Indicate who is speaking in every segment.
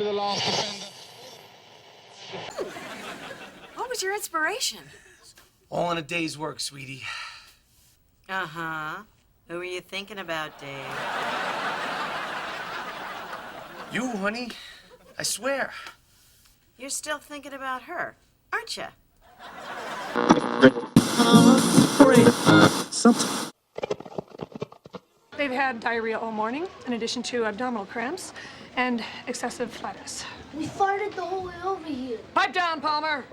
Speaker 1: the last defender.
Speaker 2: What was your inspiration?
Speaker 3: All in a day's work, sweetie.
Speaker 2: Uh-huh. Who were you thinking about, Dave?
Speaker 3: You, honey. I swear.
Speaker 2: You're still thinking about her, aren't you?
Speaker 4: They've had diarrhea all morning, in addition to abdominal cramps and excessive flatus.
Speaker 5: We farted the whole way over here.
Speaker 4: Pipe down, Palmer!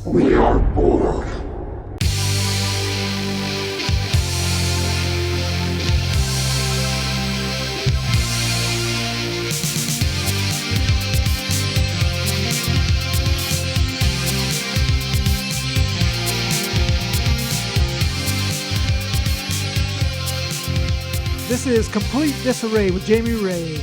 Speaker 6: We are Borg.
Speaker 7: This is Complete Disarray with Jamie Ray.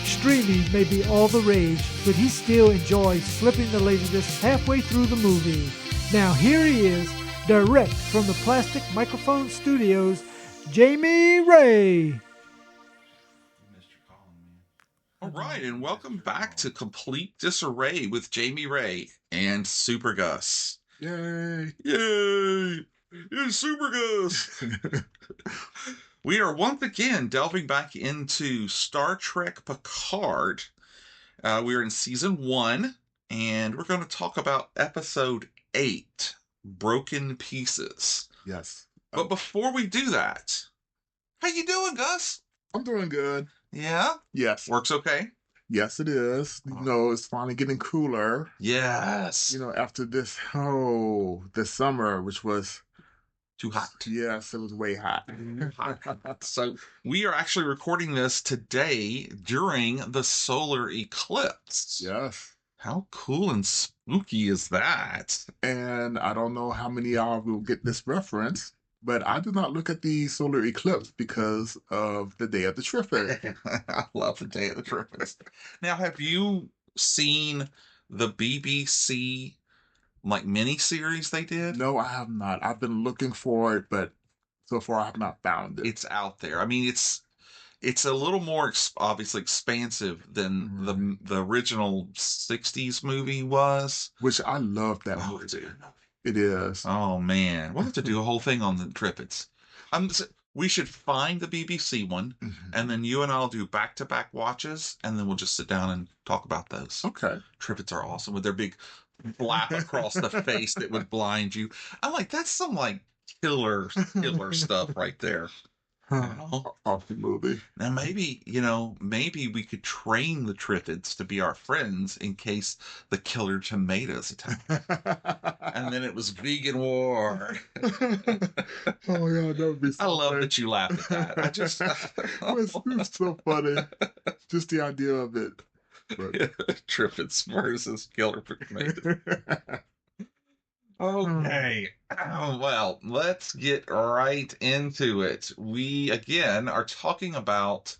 Speaker 7: Streaming may be all the rage, but he still enjoys flipping the laserdisc halfway through the movie. Now here he is, direct from the Plastic Microphone Studios, Jamie Ray.
Speaker 8: All right, and welcome back to Complete Disarray with Jamie Ray and Super Gus.
Speaker 6: Yay!
Speaker 8: Yay! It's Super Gus! We are once again delving back into Star Trek Picard. We're in Season 1, and we're going to talk about Episode 8, Broken Pieces.
Speaker 6: Yes.
Speaker 8: But before we do that, how you doing, Gus?
Speaker 6: I'm doing good.
Speaker 8: Yeah?
Speaker 6: Yes.
Speaker 8: Works okay?
Speaker 6: Yes, it is. You know, it's finally getting cooler.
Speaker 8: Yes.
Speaker 6: You know, after this summer, which was
Speaker 8: Too hot.
Speaker 6: Yes, it was way hot.
Speaker 8: So we are actually recording this today during the solar eclipse.
Speaker 6: Yes.
Speaker 8: How cool and spooky is that?
Speaker 6: And I don't know how many of y'all will get this reference, but I do not look at the solar eclipse because of the Day of the Triffids.
Speaker 8: I love the Day of the Triffids. Now, have you seen the BBC mini-series they did?
Speaker 6: No, I have not. I've been looking for it, but so far I have not found it.
Speaker 8: It's out there. I mean, it's a little more obviously expansive than the original 60s movie was.
Speaker 6: Which I love that movie.
Speaker 8: Dude.
Speaker 6: It is.
Speaker 8: Oh, man. We'll have to do a whole thing on the Triffids. We should find the BBC one, and then you and I'll do back-to-back watches, and then we'll just sit down and talk about those.
Speaker 6: Okay.
Speaker 8: Triffids are awesome with their big flap across the face that would blind you. I'm like, that's some killer stuff right there.
Speaker 6: Awesome movie.
Speaker 8: Now maybe we could train the Triffids to be our friends in case the killer tomatoes attack. And then it was vegan war.
Speaker 6: Oh yeah, that would be so
Speaker 8: I love
Speaker 6: funny.
Speaker 8: that you laugh at that. I just
Speaker 6: it's so funny. Just the idea of it.
Speaker 8: Triffids versus killer tomatoes. Okay. Well, let's get right into it. We, again, are talking about...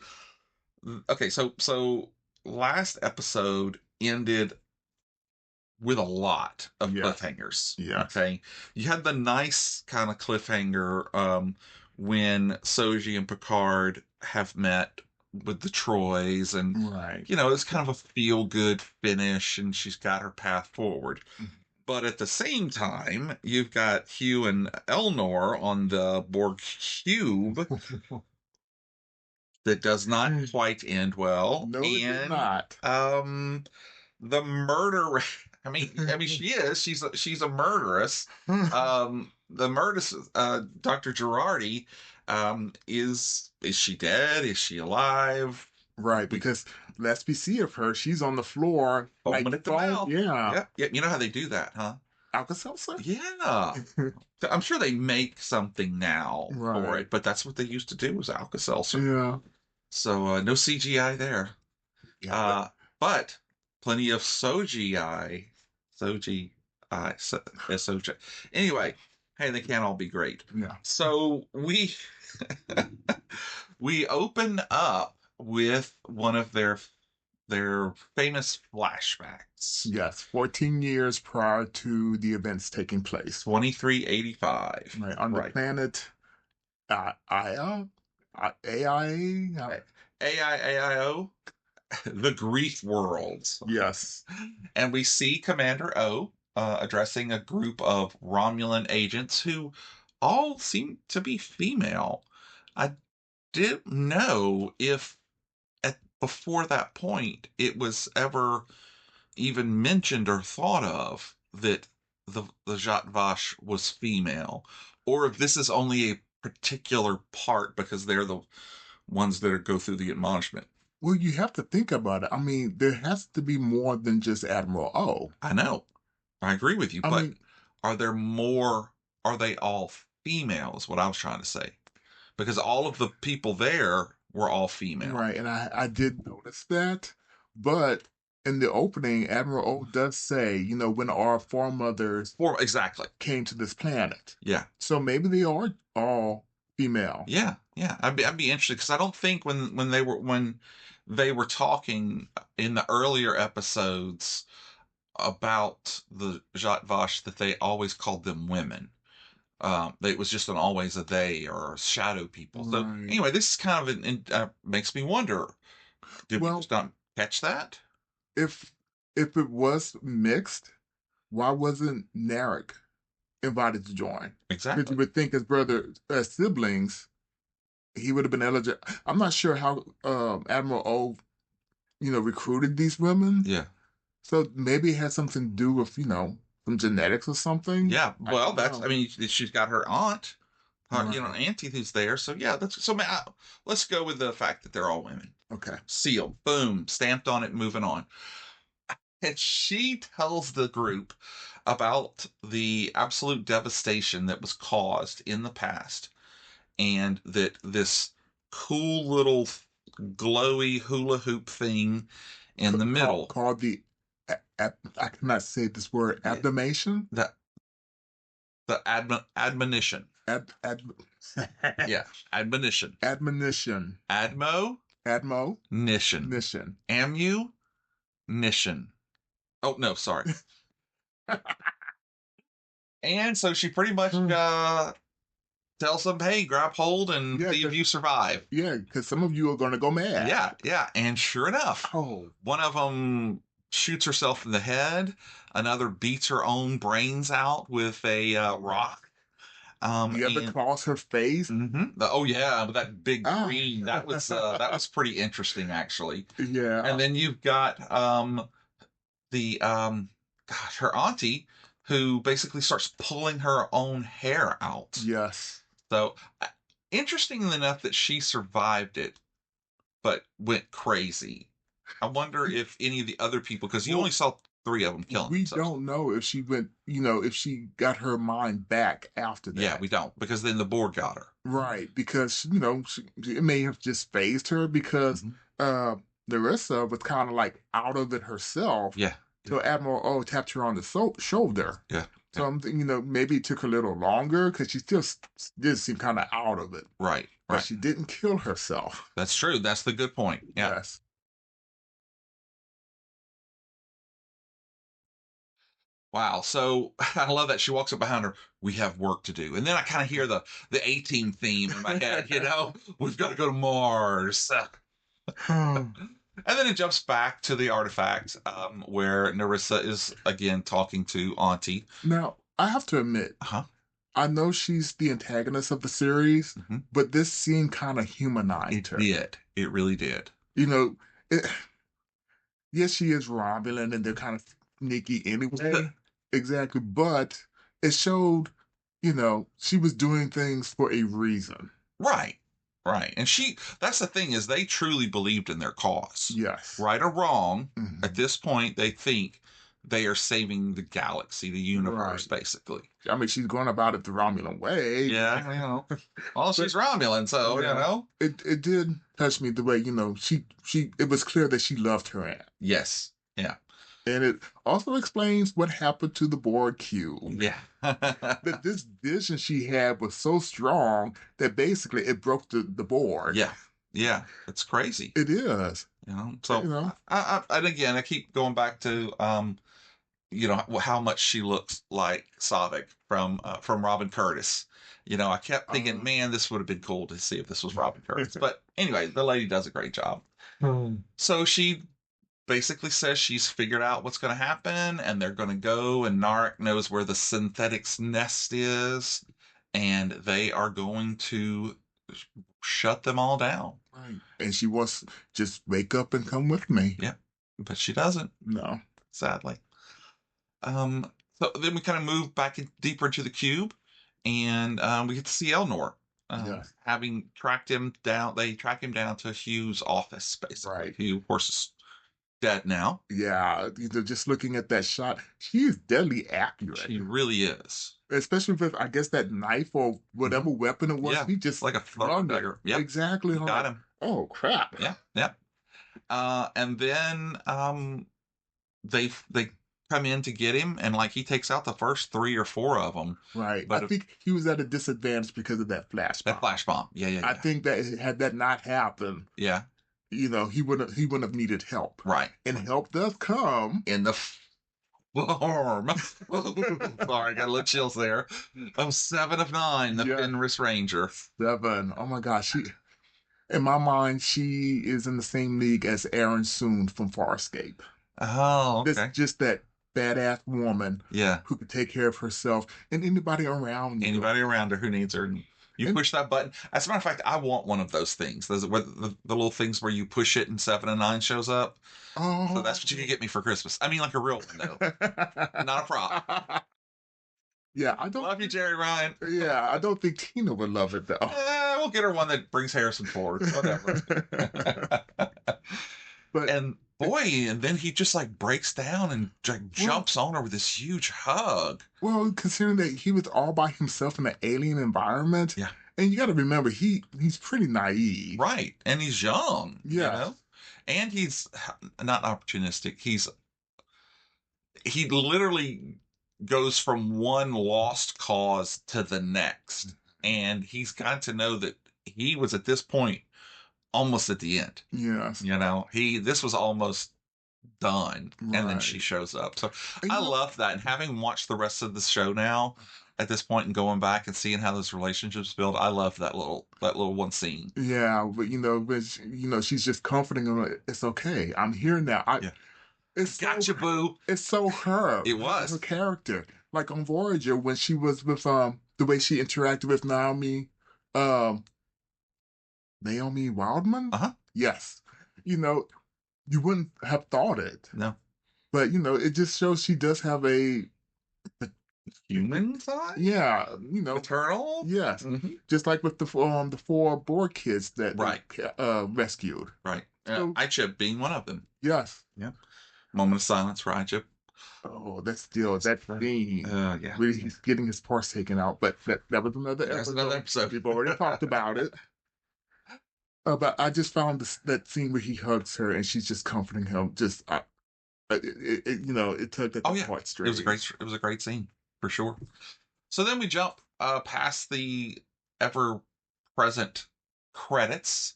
Speaker 8: Okay, so last episode ended with a lot of cliffhangers.
Speaker 6: Yeah.
Speaker 8: Okay? You had the nice kind of cliffhanger when Soji and Picard have met with the Troys, and, it's kind of a feel-good finish, and she's got her path forward. But at the same time, you've got Hugh and Elnor on the Borg cube that does not quite end well.
Speaker 6: No, it did not.
Speaker 8: The murder. I mean, she is. She's a murderess. The murderess, Dr. Jurati, is she dead? Is she alive?
Speaker 6: Right, because last we see of her, she's on the floor.
Speaker 8: Foaming at the mouth.
Speaker 6: Yeah.
Speaker 8: You know how they do that, huh?
Speaker 6: Alka-Seltzer?
Speaker 8: Yeah. I'm sure they make something now for it, but that's what they used to do was Alka-Seltzer.
Speaker 6: Yeah.
Speaker 8: So no CGI there.
Speaker 6: Yeah,
Speaker 8: but plenty of Soji. Soji. Anyway, hey, they can't all be great.
Speaker 6: Yeah.
Speaker 8: So we we open up with one of their their famous flashbacks.
Speaker 6: Yes, 14 years prior to the events taking place.
Speaker 8: 2385.
Speaker 6: Right, on the planet Aya? AIA?
Speaker 8: AIAIO, the Grief Worlds.
Speaker 6: Yes.
Speaker 8: And we see Commander O addressing a group of Romulan agents who all seem to be female. I didn't know if before that point it was ever even mentioned or thought of that the Zhat Vash was female, or if this is only a particular part because they're the ones that go through the admonishment.
Speaker 6: Well, you have to think about it. I mean, there has to be more than just Admiral O.
Speaker 8: I know. I agree with you,
Speaker 6: I
Speaker 8: but
Speaker 6: mean,
Speaker 8: are there more? Are they all female is what I was trying to say. Because all of the people there were all female.
Speaker 6: Right, and I did notice that. But in the opening, Admiral O does say, when our foremothers
Speaker 8: Exactly
Speaker 6: came to this planet.
Speaker 8: Yeah.
Speaker 6: So maybe they are all female.
Speaker 8: Yeah. I'd be interested because I don't think when they were talking in the earlier episodes about the Zhat Vash that they always called them women. It was just always a they or shadow people. So anyway, this is kind of makes me wonder. Did we just not catch that?
Speaker 6: If it was mixed, why wasn't Narek invited to join?
Speaker 8: Exactly.
Speaker 6: Because you would think as siblings, he would have been eligible. I'm not sure how Admiral O, recruited these women.
Speaker 8: Yeah.
Speaker 6: So maybe it has something to do with, some genetics or something.
Speaker 8: Yeah. Well, she's got her aunt, auntie who's there. So yeah, let's go with the fact that they're all women.
Speaker 6: Okay.
Speaker 8: Sealed. Boom. Stamped on it. Moving on. And she tells the group about the absolute devastation that was caused in the past, and that this cool little glowy hula hoop thing in the middle
Speaker 6: called the I cannot say this word, abdomation.
Speaker 8: The admonition. Yeah, admonition.
Speaker 6: Admonition.
Speaker 8: Nition. Ammunition. Oh no, sorry. And so she pretty much tells them, "Hey, grab hold and see if you survive."
Speaker 6: Yeah, because some of you are going to go mad.
Speaker 8: Yeah. And sure enough, one of them shoots herself in the head. Another beats her own brains out with a rock.
Speaker 6: The other claws her face.
Speaker 8: Mm-hmm. With that big green. That was pretty interesting, actually.
Speaker 6: Yeah.
Speaker 8: And then you've got her auntie, who basically starts pulling her own hair out.
Speaker 6: Yes.
Speaker 8: So, interestingly enough that she survived it, but went crazy. I wonder if any of the other people, because you only saw 3 of them killing themselves.
Speaker 6: We don't know if she went, if she got her mind back after that.
Speaker 8: Yeah, we don't, because then the Borg got her.
Speaker 6: Right, because, it may have just phased her because Larissa was kind of like out of it herself.
Speaker 8: Yeah.
Speaker 6: So Admiral O tapped her on the shoulder.
Speaker 8: Yeah.
Speaker 6: So I'm thinking, maybe it took a little longer because she still did seem kind of out of it.
Speaker 8: Right.
Speaker 6: But she didn't kill herself.
Speaker 8: That's true. That's the good point. Yeah.
Speaker 6: Yes.
Speaker 8: Wow. So I love that she walks up behind her. We have work to do. And then I kind of hear the A-Team theme in my head, we've got to go to Mars. And then it jumps back to the artifact where Narissa is again talking to Auntie.
Speaker 6: Now, I have to admit, I know she's the antagonist of the series, but this scene kind of humanized her.
Speaker 8: It really did.
Speaker 6: Yes, she is Romulan and they're kind of sneaky anyway. Exactly. But it showed, she was doing things for a reason.
Speaker 8: Right. And that's the thing, is they truly believed in their cause.
Speaker 6: Yes.
Speaker 8: Right or wrong, at this point, they think they are saving the galaxy, the universe, basically.
Speaker 6: I mean, she's going about it the Romulan way.
Speaker 8: Yeah, Well, she's Romulan, so,
Speaker 6: It did touch me the way, it was clear that she loved her aunt.
Speaker 8: Yes. Yeah.
Speaker 6: And it also explains what happened to the Borg cube.
Speaker 8: Yeah.
Speaker 6: That this vision she had was so strong that basically it broke the Borg.
Speaker 8: Yeah. Yeah, it's crazy.
Speaker 6: It is.
Speaker 8: So and again, I keep going back to how much she looks like Saavik from Robin Curtis. I kept thinking, man, this would have been cool to see if this was Robin Curtis. But anyway, the lady does a great job. So she basically says she's figured out what's going to happen, and they're going to go, and Narek knows where the synthetics nest is, and they are going to shut them all down.
Speaker 6: Right. And she wants just wake up and come with me.
Speaker 8: Yeah, but she doesn't.
Speaker 6: No.
Speaker 8: Sadly. So then we kind of move back deeper into the cube, and we get to see Elnor. Having tracked him down, they track him down to Hugh's office, basically.
Speaker 6: Right.
Speaker 8: Hugh, of course, is dead now.
Speaker 6: Yeah, just looking at that shot, she is deadly accurate.
Speaker 8: She really is.
Speaker 6: Especially with, I guess, that knife or whatever weapon it was.
Speaker 8: Yeah,
Speaker 6: he just
Speaker 8: like a throwing dagger. Yep.
Speaker 6: Exactly.
Speaker 8: Got him.
Speaker 6: Oh, crap.
Speaker 8: Yeah. And then they come in to get him, and like he takes out the first 3 or 4 of them.
Speaker 6: Right. But I think he was at a disadvantage because of that flash bomb.
Speaker 8: That flash bomb. Yeah.
Speaker 6: I think that had that not happened, he wouldn't have needed help.
Speaker 8: Right.
Speaker 6: And help does come
Speaker 8: in the form. Sorry, I got a little chills there. Of 7 of 9, the Fenris Ranger.
Speaker 6: 7. Oh my gosh. In my mind, she is in the same league as Aaron Soon from Farscape.
Speaker 8: Oh, okay.
Speaker 6: That's just that badass woman who could take care of herself and anybody around you.
Speaker 8: Anybody around her who needs her. You push that button. As a matter of fact, I want one of those things. Those the little things where you push it and 7 of 9 shows up.
Speaker 6: Oh.
Speaker 8: So that's what you can get me for Christmas. I mean, like a real one, though. Not a prop.
Speaker 6: Yeah, I don't
Speaker 8: love you, Jerry Ryan.
Speaker 6: Yeah, I don't think Tina would love it, though.
Speaker 8: We'll get her one that brings Harrison forward. Whatever. And then he just like breaks down and jumps on her with this huge hug.
Speaker 6: Well, considering that he was all by himself in an alien environment.
Speaker 8: Yeah.
Speaker 6: And you got to remember, he's pretty naive.
Speaker 8: Right. And he's young.
Speaker 6: Yeah.
Speaker 8: And he's not opportunistic. He literally goes from one lost cause to the next. And he's got to know that he was at this point almost at the end.
Speaker 6: Yes.
Speaker 8: This was almost done. Right. And then she shows up. So I love that. And having watched the rest of the show now at this point and going back and seeing how those relationships build, I love that little one scene.
Speaker 6: Yeah, but she's just comforting him. It's okay. I'm here now. It's
Speaker 8: gotcha, boo.
Speaker 6: It's so her.
Speaker 8: It was
Speaker 6: her character. Like on Voyager when she was with the way she interacted with Naomi Wildman? Yes. You wouldn't have thought it.
Speaker 8: No.
Speaker 6: But, it just shows she does have a
Speaker 8: human side?
Speaker 6: Yeah.
Speaker 8: Maternal?
Speaker 6: Yes.
Speaker 8: Mm-hmm.
Speaker 6: Just like with the 4 Borg kids that they rescued.
Speaker 8: Right. Ichib being one of them.
Speaker 6: Yes.
Speaker 8: Yeah. Moment of silence for Ichib.
Speaker 6: Oh, that scene.
Speaker 8: Yeah.
Speaker 6: Where he's getting his parts taken out. But that was another episode.
Speaker 8: That's another episode.
Speaker 6: We've already talked about it. But I just found that scene where he hugs her and she's just comforting him. Just, it tugged at the heartstrings.
Speaker 8: It was a great scene for sure. So then we jump past the ever-present credits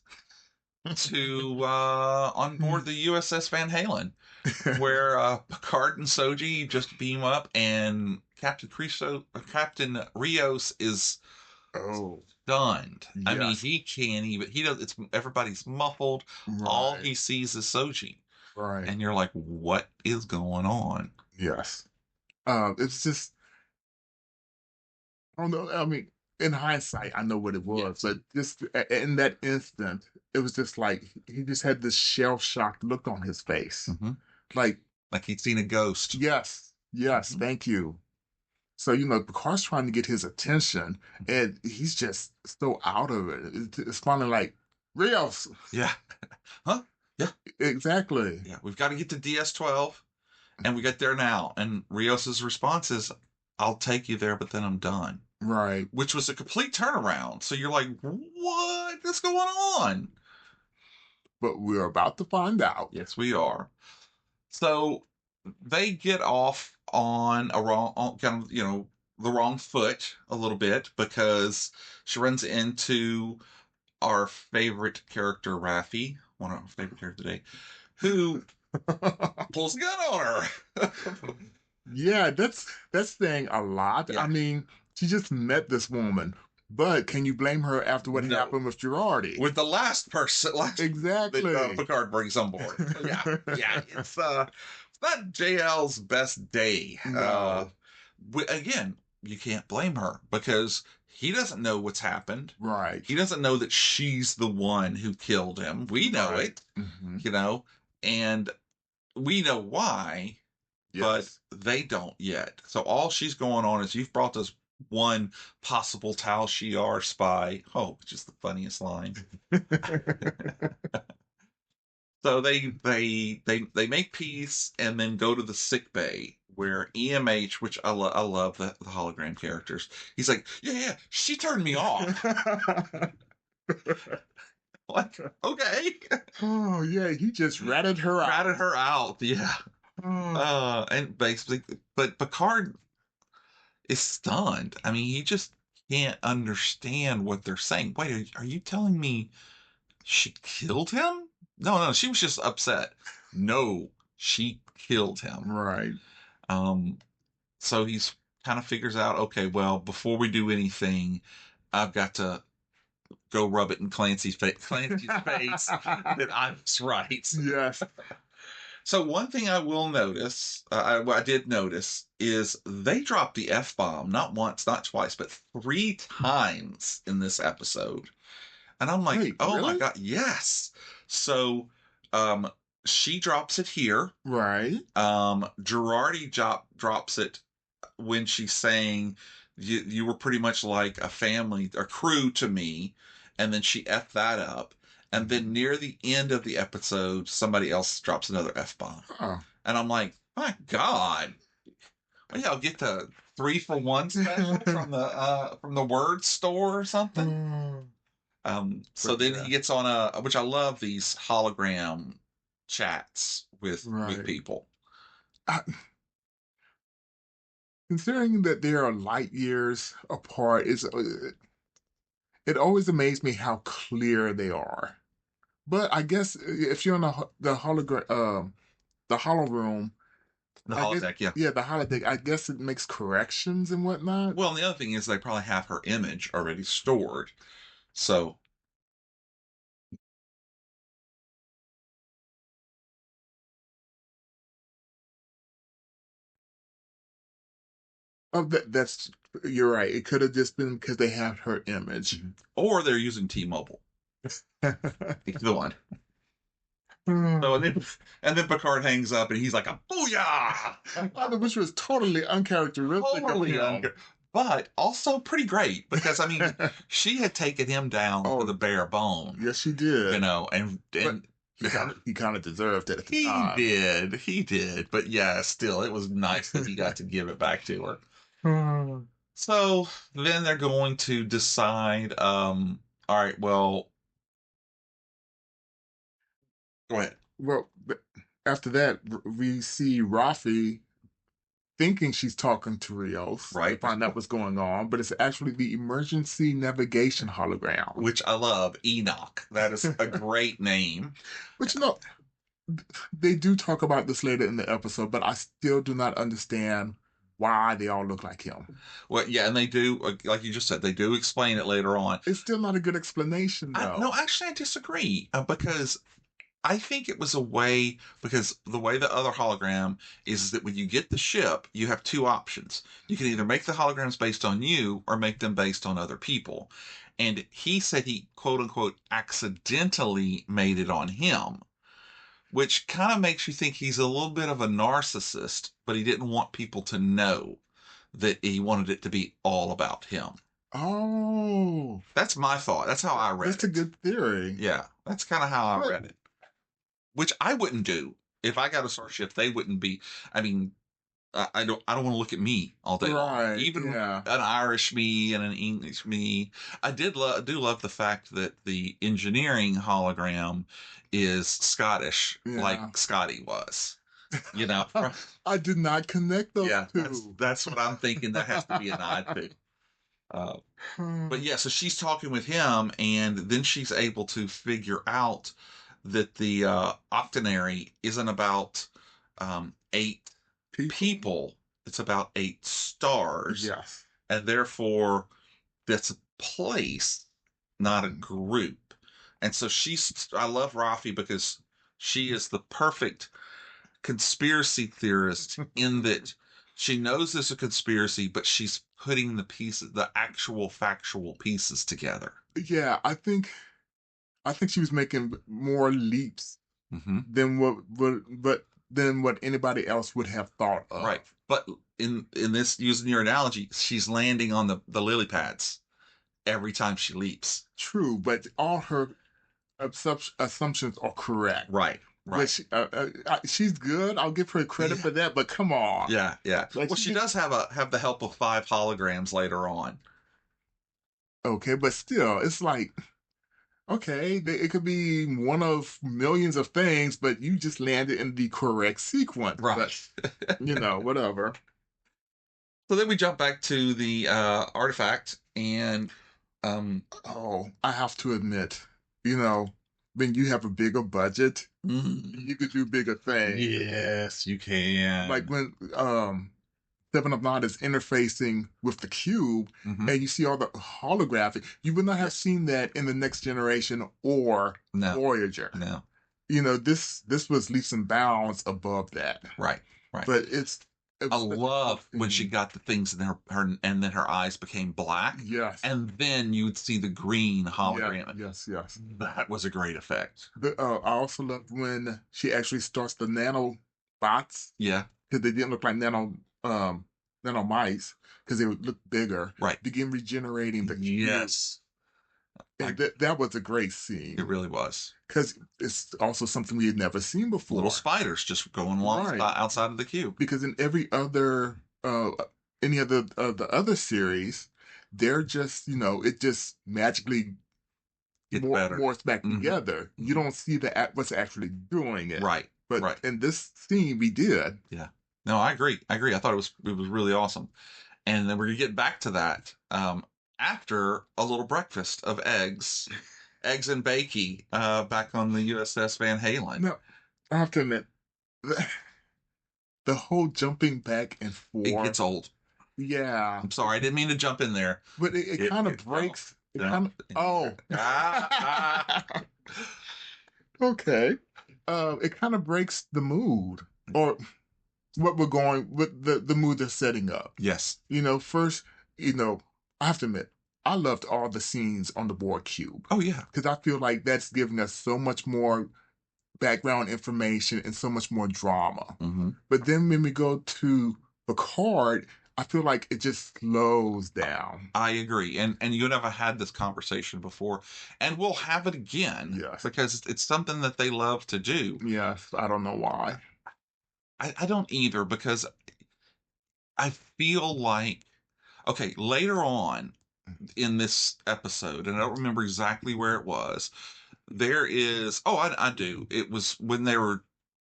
Speaker 8: to on board the USS Van Halen, where Picard and Soji just beam up, and Captain Rios is stunned. Yes. I mean, he can't even. Everybody's muffled. Right. All he sees is Soji.
Speaker 6: Right.
Speaker 8: And you're like, what is going on?
Speaker 6: Yes. It's just, I don't know. I mean, in hindsight, I know what it was, but just in that instant, it was just like he just had this shell-shocked look on his face, like
Speaker 8: he'd seen a ghost.
Speaker 6: Yes. Thank you. So Picard's trying to get his attention, and he's just so out of it. It's finally like Rios.
Speaker 8: Yeah. Huh? Yeah.
Speaker 6: Exactly.
Speaker 8: Yeah. We've got to get to DS-12, and we get there now. And Rios's response is, "I'll take you there, but then I'm done."
Speaker 6: Right.
Speaker 8: Which was a complete turnaround. So you're like, what is going on?
Speaker 6: But we're about to find out.
Speaker 8: Yes, we are. So they get off on the wrong foot a little bit, because she runs into our favorite character, Raffi, one of our favorite characters today, who pulls a gun on her.
Speaker 6: Yeah, that's saying a lot.
Speaker 8: Yeah.
Speaker 6: I mean, she just met this woman, but can you blame her after what happened with Jurati?
Speaker 8: With the last person,
Speaker 6: exactly,
Speaker 8: that Picard brings on board. Yeah, it's not JL's best day.
Speaker 6: No.
Speaker 8: Again, you can't blame her because he doesn't know what's happened.
Speaker 6: Right.
Speaker 8: He doesn't know that she's the one who killed him. We know it, and we know why. Yes. But they don't yet. So all she's going on is, you've brought us one possible Tal Shiar spy. Oh, which is the funniest line. So they make peace and then go to the sick bay where EMH, which I love the hologram characters. He's like, yeah, she turned me off. Like, okay.
Speaker 6: Oh yeah, he just ratted her
Speaker 8: out. Yeah. And basically, but Picard is stunned. I mean, he just can't understand what they're saying. Wait, are you telling me she killed him? No, she was just upset. No, she killed him.
Speaker 6: Right.
Speaker 8: So he's kind of figures out, okay, well, before we do anything, I've got to go rub it in Clancy's face that I was right.
Speaker 6: Yes.
Speaker 8: So one thing I will notice, I did notice, is they dropped the F-bomb not once, not twice, but 3 times in this episode. And I'm like, oh my God, yes. So she drops it here.
Speaker 6: Right.
Speaker 8: Jurati drops it when she's saying, you were pretty much like a family, a crew to me. And then she F'd that up. And then near the end of the episode, somebody else drops another F-bomb.
Speaker 6: Oh.
Speaker 8: And I'm like, my God. Well, yeah, I'll get the 3-for-1 special from the word store or something. So then he gets on which I love these hologram chats with people.
Speaker 6: Considering that they are light years apart, it always amazed me how clear they are. But I guess if you're in the hologram, the holo room,
Speaker 8: the holodeck,
Speaker 6: the holodeck, I guess it makes corrections and whatnot.
Speaker 8: Well, and the other thing is they probably have her image already stored, so.
Speaker 6: Oh, that's you're right. It could have just been because they have her image,
Speaker 8: or they're using T-Mobile. Either one. So and then Picard hangs up and he's like a booyah,
Speaker 6: which was totally uncharacteristic.
Speaker 8: But also pretty great because I mean she had taken him down for the bare bone.
Speaker 6: Yes, she did.
Speaker 8: You know, and
Speaker 6: he kind of deserved it at the time.
Speaker 8: He did. But yeah, still, it was nice that he got to give it back to her. So then they're going to decide. All right, well. Go ahead.
Speaker 6: Well, after that, we see Raffi thinking she's talking to Rios.
Speaker 8: Right.
Speaker 6: To find out what's going on, but it's actually the emergency navigation hologram.
Speaker 8: Which I love, Enoch. That is a great name.
Speaker 6: But you know, they do talk about this later in the episode, but I still do not understand why they all look like him.
Speaker 8: Well, yeah, and they do, like you just said, they do explain it later on.
Speaker 6: It's still not a good explanation, though.
Speaker 8: No, actually, I disagree, because I think it was a way, because the way the other hologram is that when you get the ship, you have 2 options. You can either make the holograms based on you or make them based on other people. And he said he, quote unquote, accidentally made it on him, which kind of makes you think he's a little bit of a narcissist, but he didn't want people to know that he wanted it to be all about him.
Speaker 6: Oh.
Speaker 8: That's my thought. That's how I read it.
Speaker 6: That's a good theory.
Speaker 8: Yeah, that's kind of how I read it. Which I wouldn't do. If I got a starship, they wouldn't be. I mean, I don't want to look at me all day long. Even an Irish me and an English me. I do love the fact that the engineering hologram is Scottish, like Scotty was. You know,
Speaker 6: I did not connect those two.
Speaker 8: That's what I'm thinking. That has to be a nod to. But yeah, so she's talking with him, and then she's able to figure out that the octonary isn't about 8 people. It's about 8 stars.
Speaker 6: Yes.
Speaker 8: And therefore, that's a place, not a group. And so I love Raffi because she is the perfect conspiracy theorist in that she knows there's a conspiracy, but she's putting the actual factual pieces together.
Speaker 6: Yeah, I think she was making more leaps than what anybody else would have thought of.
Speaker 8: Right. But in this, using your analogy, she's landing on the lily pads every time she leaps.
Speaker 6: True, but all her assumptions are correct.
Speaker 8: Right. Right.
Speaker 6: She's good. I'll give her credit for that. But come on.
Speaker 8: Yeah. Yeah.
Speaker 6: Like,
Speaker 8: well, she does have the help of 5 holograms later on.
Speaker 6: Okay, but still, it's like, okay, it could be one of millions of things, but you just landed in the correct sequence.
Speaker 8: Right.
Speaker 6: But, whatever.
Speaker 8: So then we jump back to the artifact, and
Speaker 6: I have to admit, when you have a bigger budget, you could do bigger things.
Speaker 8: Yes, you can.
Speaker 6: Like when 7 of 9 is interfacing with the cube, and you see all the holographic. You would not have seen that in the Next Generation or Voyager.
Speaker 8: No.
Speaker 6: This was leaps and bounds above that.
Speaker 8: Right.
Speaker 6: But
Speaker 8: I love when she got the things in her and then her eyes became black.
Speaker 6: Yes.
Speaker 8: And then you would see the green hologram.
Speaker 6: Yes.
Speaker 8: That was a great effect.
Speaker 6: I also loved when she actually starts the nanobots.
Speaker 8: Yeah.
Speaker 6: Because they didn't look like nano mice, because they would look bigger.
Speaker 8: Right.
Speaker 6: Begin regenerating the cube.
Speaker 8: Yes.
Speaker 6: And that was a great scene.
Speaker 8: It really was.
Speaker 6: Because it's also something we had never seen before.
Speaker 8: Little spiders just going along outside of the cube.
Speaker 6: Because in every other, any of the other series, they're just, it just magically morphs back together. You don't see what's actually doing it.
Speaker 8: Right.
Speaker 6: But in this scene, we did.
Speaker 8: Yeah. No, I agree. I thought it was really awesome. And then we're going to get back to that after a little breakfast of eggs and bakey back on the USS Van Halen.
Speaker 6: No, I have to admit, the whole jumping back and forth.
Speaker 8: It gets old.
Speaker 6: Yeah.
Speaker 8: I'm sorry. I didn't mean to jump in there.
Speaker 6: But it kind of breaks. Okay. It kind of breaks the mood, or what we're going with, the mood they're setting up.
Speaker 8: Yes.
Speaker 6: First, I have to admit, I loved all the scenes on the Borg cube.
Speaker 8: Oh yeah.
Speaker 6: Because I feel like that's giving us so much more background information and so much more drama. But then when we go to Picard, I feel like it just slows down.
Speaker 8: I agree. And you and I have had this conversation before, and we'll have it again.
Speaker 6: Yes.
Speaker 8: Because it's something that they love to do.
Speaker 6: Yes. I don't know why.
Speaker 8: I don't either, because I feel like, okay, later on in this episode, and I don't remember exactly where it was, there is, I do. It was when they were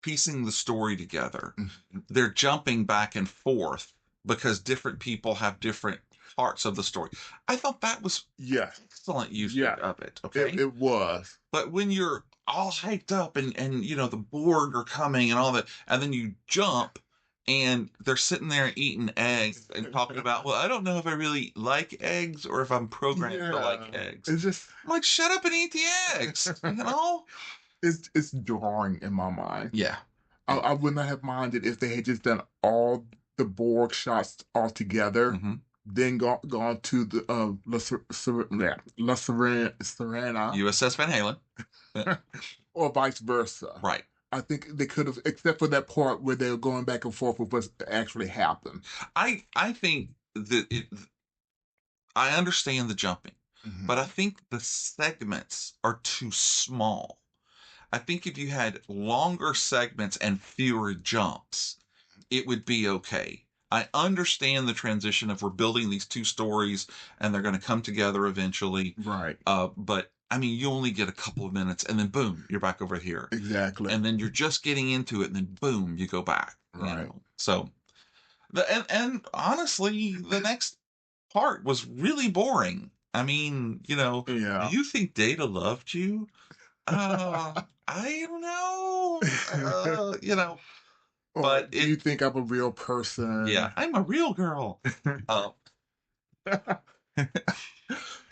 Speaker 8: piecing the story together. They're jumping back and forth because different people have different parts of the story. I thought that was excellent use of it. Okay,
Speaker 6: it was.
Speaker 8: But when you're all hyped up and the Borg are coming and all that, and then you jump and they're sitting there eating eggs and talking about, well, I don't know if I really like eggs or if I'm programmed to like eggs.
Speaker 6: It's just,
Speaker 8: I'm like, shut up and eat the eggs.
Speaker 6: It's jarring in my mind.
Speaker 8: Yeah.
Speaker 6: I would not have minded if they had just done all the Borg shots all together, then gone to the La Serena,
Speaker 8: USS Van Halen,
Speaker 6: or vice versa.
Speaker 8: Right.
Speaker 6: I think they could have, except for that part where they were going back and forth with what actually happened.
Speaker 8: I think that I understand the jumping, but I think the segments are too small. I think if you had longer segments and fewer jumps, it would be okay. I understand the transition of we're building these 2 stories and they're going to come together eventually.
Speaker 6: Right.
Speaker 8: But I mean, you only get a couple of minutes and then boom, you're back over here.
Speaker 6: Exactly.
Speaker 8: And then you're just getting into it and then boom, you go back.
Speaker 6: Right.
Speaker 8: So, and honestly, the next part was really boring. I mean, do you think Data loved you? I don't know.
Speaker 6: Or do you think I'm a real person?
Speaker 8: Yeah, I'm a real girl.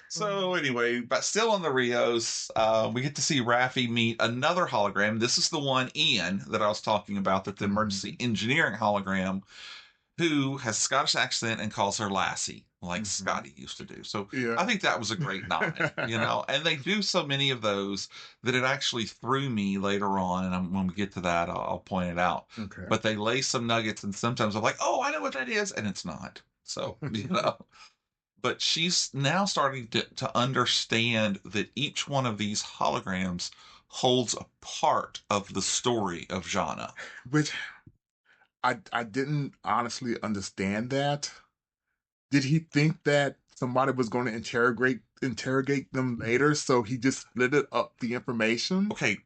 Speaker 8: So anyway, but still on the Rios, we get to see Raffi meet another hologram. This is the one, Ian, that I was talking about, that the emergency engineering hologram, who has a Scottish accent and calls her Lassie, like Scotty used to do. So I think that was a great nod, and they do so many of those that it actually threw me later on. And when we get to that, I'll point it out.
Speaker 6: Okay.
Speaker 8: But they lay some nuggets, and sometimes I'm like, oh, I know what that is. And it's not. So, But she's now starting to understand that each one of these holograms holds a part of the story of Zhaban.
Speaker 6: Which I didn't honestly understand that. Did he think that somebody was going to interrogate them later, so he just split it up the information?
Speaker 8: Okay,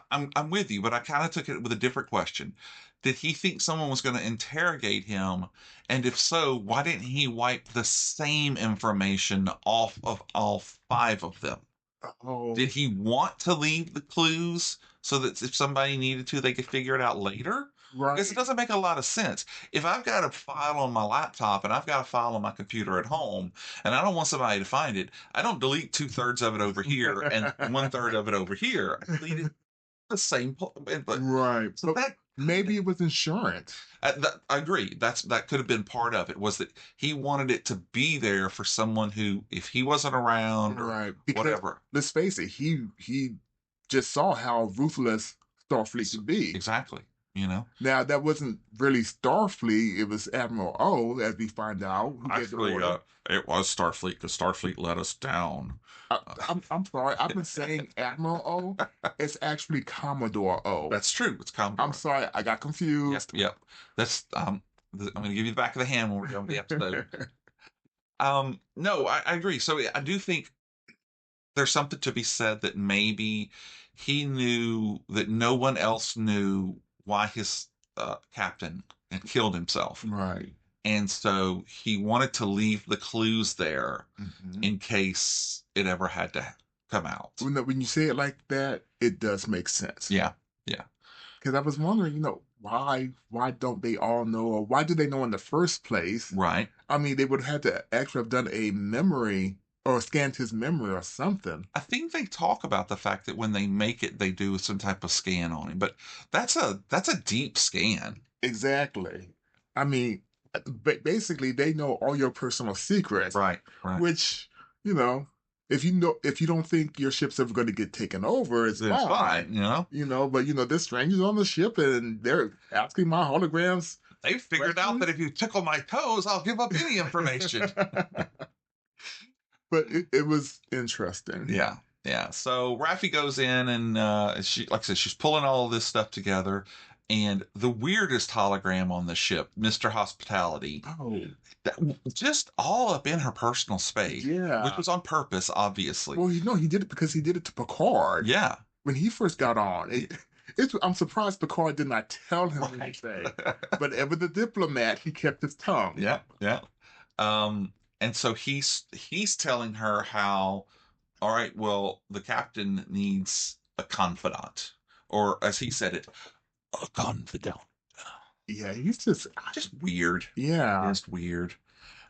Speaker 8: I'm with you, but I kind of took it with a different question. Did he think someone was going to interrogate him? And if so, why didn't he wipe the same information off of all 5 of them?
Speaker 6: Oh.
Speaker 8: Did he want to leave the clues so that if somebody needed to, they could figure it out later?
Speaker 6: Right.
Speaker 8: Because it doesn't make a lot of sense. If I've got a file on my laptop and I've got a file on my computer at home and I don't want somebody to find it, I don't delete 2/3 of it over here and 1/3 of it over here. I delete it the same.
Speaker 6: Right.
Speaker 8: So that
Speaker 6: maybe it was insurance.
Speaker 8: I agree. That could have been part of it. Was that he wanted it to be there for someone who, if he wasn't around, or whatever.
Speaker 6: Let's face it. He just saw how ruthless Starfleet could be.
Speaker 8: Exactly.
Speaker 6: Now that wasn't really Starfleet; it was Admiral O, as we find out. Who
Speaker 8: Actually, it was Starfleet because Starfleet let us down.
Speaker 6: I'm sorry. I've been saying Admiral O. It's actually Commodore O.
Speaker 8: That's true. It's Commodore.
Speaker 6: I'm sorry. I got confused.
Speaker 8: Yep. That's I'm going to give you the back of the hand when we're done with the episode. No, I agree. So I do think there's something to be said that maybe he knew that no one else knew why his captain had killed himself.
Speaker 6: Right.
Speaker 8: And so he wanted to leave the clues there in case it ever had to come out.
Speaker 6: When you say it like that, it does make sense.
Speaker 8: Yeah.
Speaker 6: Because I was wondering, why don't they all know, or why do they know in the first place?
Speaker 8: Right.
Speaker 6: I mean, they would have had to actually have done a memory or scanned his memory or something.
Speaker 8: I think they talk about the fact that when they make it, they do some type of scan on him, but that's a deep scan.
Speaker 6: Exactly. I mean, basically, they know all your personal secrets.
Speaker 8: Right.
Speaker 6: Which, if you don't think your ship's ever going to get taken over, it's fine. But there's strangers on the ship and they're asking my holograms.
Speaker 8: They figured out that if you tickle my toes, I'll give up any information.
Speaker 6: But it was interesting.
Speaker 8: Yeah. So Raffi goes in and she, like I said, she's pulling all of this stuff together. And the weirdest hologram on the ship, Mr. Hospitality, just all up in her personal space.
Speaker 6: Yeah.
Speaker 8: Which was on purpose, obviously.
Speaker 6: Well, he did it because he did it to Picard.
Speaker 8: Yeah.
Speaker 6: When he first got on. I'm surprised Picard did not tell him anything. But ever the diplomat, he kept his tongue.
Speaker 8: Yeah. And so he's telling her how, all right, well, the captain needs a confidant. Or as he said it, a confidant.
Speaker 6: Yeah, he's just
Speaker 8: weird.
Speaker 6: Yeah.
Speaker 8: Just weird.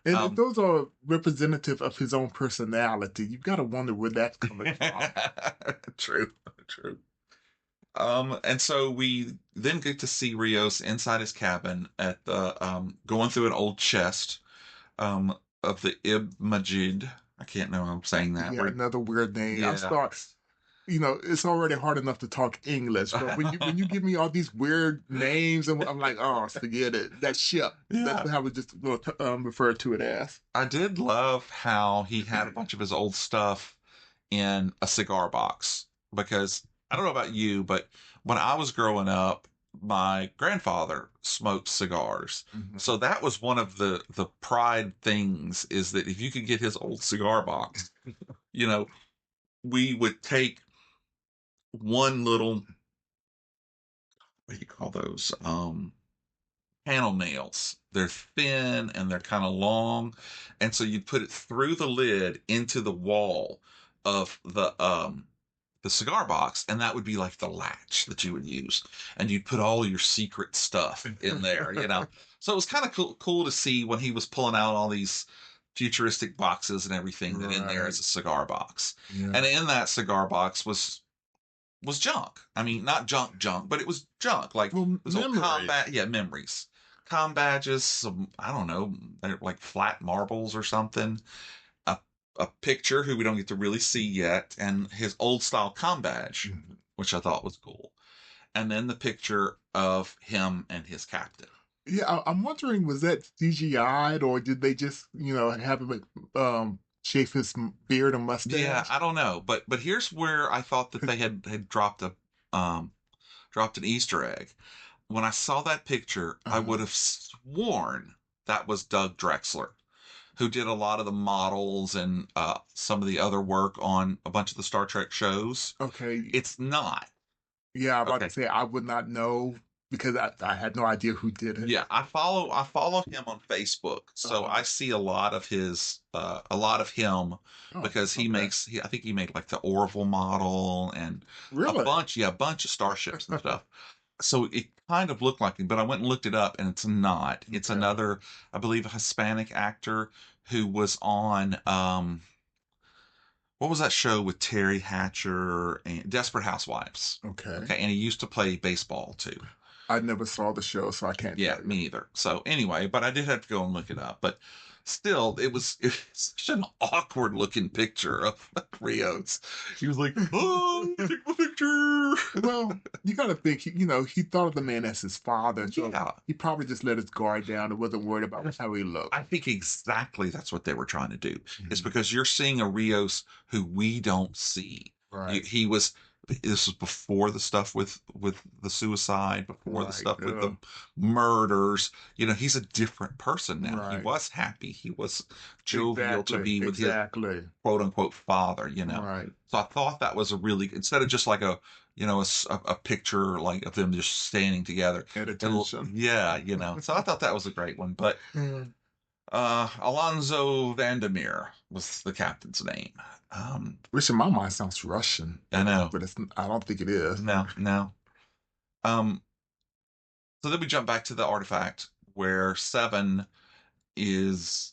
Speaker 6: And if those are representative of his own personality, you've got to wonder where that's coming from.
Speaker 8: True. And so we then get to see Rios inside his cabin at the going through an old chest of the Majid. I can't know how I'm saying that.
Speaker 6: Yeah, another weird name.
Speaker 8: Yeah.
Speaker 6: I start, it's already hard enough to talk English, but when you give me all these weird names, and I'm like, oh, forget it. That ship. Yeah. That's how we just refer to it as.
Speaker 8: I did love how he had a bunch of his old stuff in a cigar box, because I don't know about you, but when I was growing up, my grandfather smoked cigars. So that was one of the pride things, is that if you could get his old cigar box, we would take one little, what do you call those? panel nails. They're thin and they're kind of long, and so you'd put it through the lid into the wall of the cigar box, and that would be like the latch that you would use, and you'd put all your secret stuff in there, you know. So it was kind of cool to see when he was pulling out all these futuristic boxes and everything that in there is a cigar box.
Speaker 6: Yeah.
Speaker 8: And in that cigar box was junk. I mean, not junk, but it was junk. Like,
Speaker 6: Well,
Speaker 8: it was old
Speaker 6: memories.
Speaker 8: memories. Com badges, some, I don't know, they're like flat marbles or something. A picture who we don't get to really see yet, and his old style com badge, which I thought was cool. And then the picture of him and his captain.
Speaker 6: Yeah, I'm wondering, was that CGI'd, or did they just, have him shave his beard and mustache?
Speaker 8: Yeah, I don't know, but here's where I thought that they had dropped an Easter egg. When I saw that picture, I would have sworn that was Doug Drexler, who did a lot of the models and some of the other work on a bunch of the Star Trek shows.
Speaker 6: Okay.
Speaker 8: It's not.
Speaker 6: Yeah, I'm about to say I would not know, because I had no idea who did it.
Speaker 8: Yeah, I follow him on Facebook, so I see a lot of him because I think he made like the Orville model and
Speaker 6: Really?
Speaker 8: a bunch of starships and stuff. So it kind of looked like him, but I went and looked it up, and it's not. It's another, I believe, a Hispanic actor who was on what was that show with Terry Hatcher and Desperate Housewives?
Speaker 6: Okay.
Speaker 8: And he used to play baseball too.
Speaker 6: I never saw the show, so I can't.
Speaker 8: Yeah, me either. So anyway, but I did have to go and look it up. But still, it's such an awkward looking picture of Rios. He was like, "Oh, take my picture."
Speaker 6: Well, you got to think, he thought of the man as his father. So
Speaker 8: Yeah.
Speaker 6: he probably just let his guard down and wasn't worried about how he looked.
Speaker 8: I think exactly that's what they were trying to do. It's because you're seeing a Rios who we don't see.
Speaker 6: Right.
Speaker 8: This was before the stuff with the suicide, before the stuff with the
Speaker 6: yeah.
Speaker 8: murders. He's a different person now.
Speaker 6: Right.
Speaker 8: He was happy. He was jovial to be with his quote unquote father.
Speaker 6: Right.
Speaker 8: So I thought that was a really, instead of just like a picture like of them just standing together.
Speaker 6: At attention.
Speaker 8: Yeah, So I thought that was a great one. But Alonzo Vandermeer was the captain's name.
Speaker 6: Which in my mind sounds Russian.
Speaker 8: I know,
Speaker 6: but I don't think it is.
Speaker 8: No. So then we jump back to the artifact where Seven is.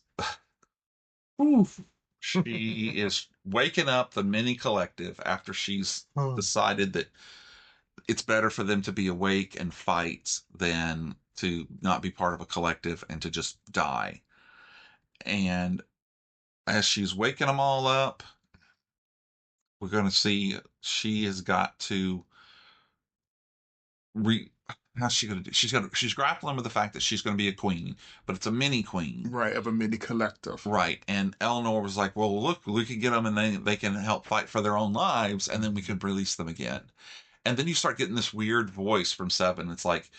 Speaker 8: She is waking up the mini collective after she's decided that it's better for them to be awake and fight than to not be part of a collective and to just die. And as she's waking them all up, we're going to see she has got to how's she going to do? She's grappling with the fact that she's going to be a queen, but it's a mini queen.
Speaker 6: Right, of a mini collective.
Speaker 8: Right. And Eleanor was like, well, look, we can get them and they can help fight for their own lives, and then we can release them again. And then you start getting this weird voice from Seven. It's like,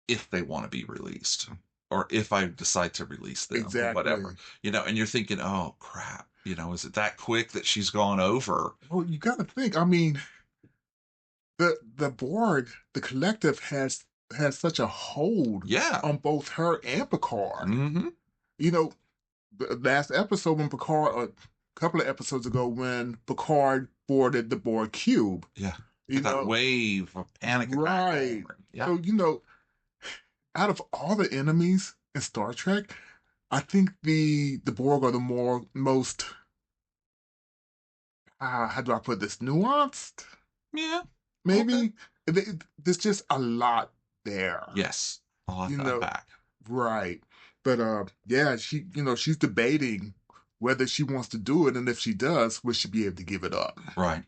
Speaker 8: if they want to be released, or if I decide to release them, or whatever. And you're thinking, oh, crap. Is it that quick that she's gone over?
Speaker 6: Well, you got to think. I mean, the Borg, the collective has such a hold on both her and Picard.
Speaker 8: Mm-hmm.
Speaker 6: The last episode when Picard, a couple of episodes ago, when Picard boarded the Borg cube.
Speaker 8: Yeah. That wave of panic.
Speaker 6: Right.
Speaker 8: Yeah.
Speaker 6: So, out of all the enemies in Star Trek, I think the Borg are the most, how do I put this, nuanced?
Speaker 8: Yeah.
Speaker 6: Maybe. Okay. There's just a lot there.
Speaker 8: Yes. A lot to unpack.
Speaker 6: Right. But yeah, she's debating whether she wants to do it, and if she does, will she be able to give it up?
Speaker 8: Right.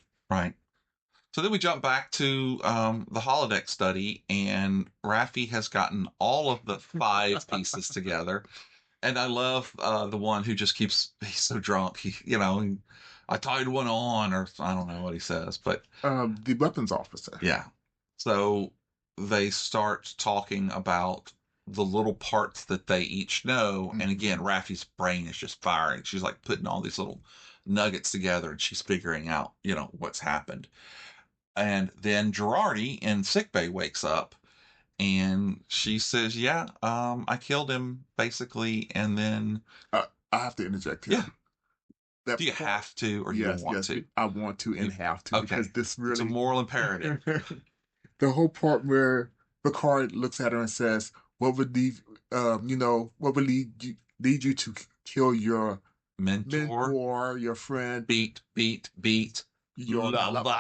Speaker 8: So then we jump back to the holodeck study, and Raffi has gotten all of the 5 pieces together. And I love the one who just he's so drunk. I tied one on, or I don't know what he says, but
Speaker 6: the weapons officer.
Speaker 8: Yeah. So they start talking about the little parts that they each know. Mm-hmm. And again, Raffi's brain is just firing. She's like putting all these little nuggets together, and she's figuring out, what's happened. And then Jurati in sickbay wakes up, And she says, yeah, I killed him, basically, and then...
Speaker 6: I have to interject here.
Speaker 8: Yeah.
Speaker 6: That
Speaker 8: Do you have to, or you don't want to?
Speaker 6: I want to and have to, because this really...
Speaker 8: It's a moral imperative.
Speaker 6: The whole part where Picard looks at her and says, what would lead you to kill your mentor, your friend?
Speaker 8: Beat.
Speaker 6: Your lover.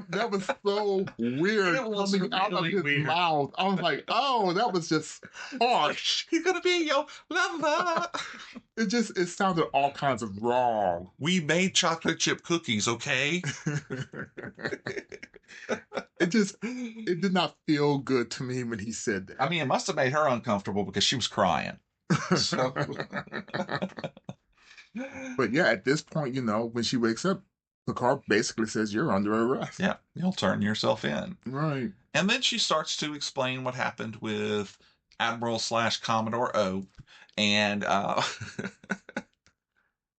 Speaker 6: That was so weird coming out of his mouth. I was like, oh, that was just harsh.
Speaker 8: He's gonna be your lover.
Speaker 6: It sounded all kinds of wrong.
Speaker 8: We made chocolate chip cookies, okay?
Speaker 6: It did not feel good to me when he said that.
Speaker 8: I mean, it must have made her uncomfortable because she was crying. So.
Speaker 6: But yeah, at this point, when she wakes up, Picard basically says, you're under arrest.
Speaker 8: Yeah, you'll turn yourself in.
Speaker 6: Right.
Speaker 8: And then she starts to explain what happened with Admiral/Commodore O. And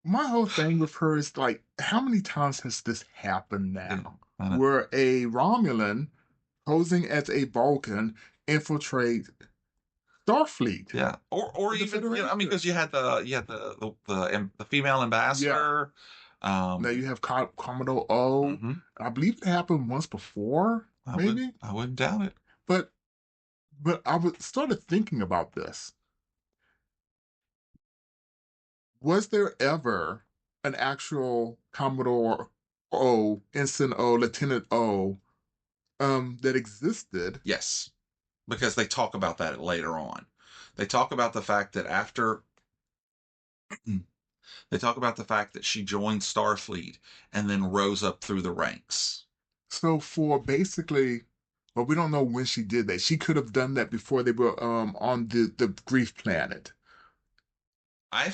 Speaker 6: my whole thing with her is like, how many times has this happened now? Where a Romulan posing as a Vulcan infiltrate Starfleet.
Speaker 8: Yeah, or even because you had the female ambassador.
Speaker 6: Yeah. Now you have Commodore O. Mm-hmm. I believe it happened once before. I
Speaker 8: wouldn't doubt it.
Speaker 6: But I started thinking about this. Was there ever an actual Commodore O, Ensign O, Lieutenant O, that existed?
Speaker 8: Yes, because they talk about that later on. They talk about the fact that after they talk about the fact that she joined Starfleet and then rose up through the ranks.
Speaker 6: So for basically, well, we don't know when she did that. She could have done that before they were on the Grief Planet. I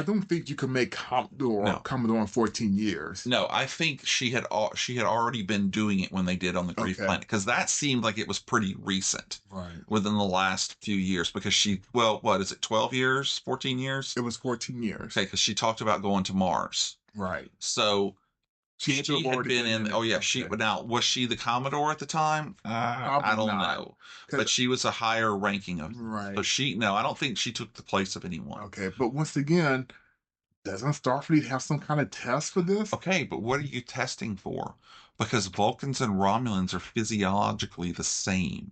Speaker 6: don't think you can make Commodore in 14 years.
Speaker 8: No, I think she had already been doing it when they did on the Grief Planet, because that seemed like it was pretty recent,
Speaker 6: right?
Speaker 8: Within the last few years, because what is it, 12 years, 14 years?
Speaker 6: It was 14 years.
Speaker 8: Okay, because she talked about going to Mars,
Speaker 6: right?
Speaker 8: So she had been in. Oh yeah, now was she the Commodore at the time? I don't know, but she was a higher ranking of.
Speaker 6: Right.
Speaker 8: So I don't think she took the place of anyone.
Speaker 6: Okay, but once again, doesn't Starfleet have some kind of test for this?
Speaker 8: Okay, but what are you testing for? Because Vulcans and Romulans are physiologically the same.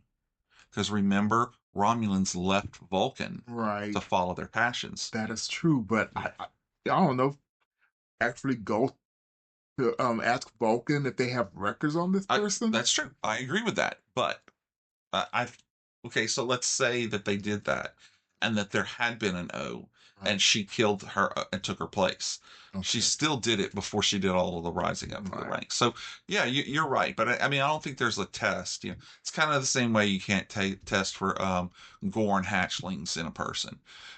Speaker 8: Because remember, Romulans left Vulcan to follow their passions.
Speaker 6: That is true, but I don't know. Actually, go to ask Vulcan if they have records on this person.
Speaker 8: That's true. I agree with that. But so let's say that they did that, and that there had been an O, and she killed her and took her place. Okay. She still did it before she did all of the rising up through the ranks. So yeah, you're right. But I mean, I don't think there's a test. It's kind of the same way you can't test for Gorn hatchlings in a person.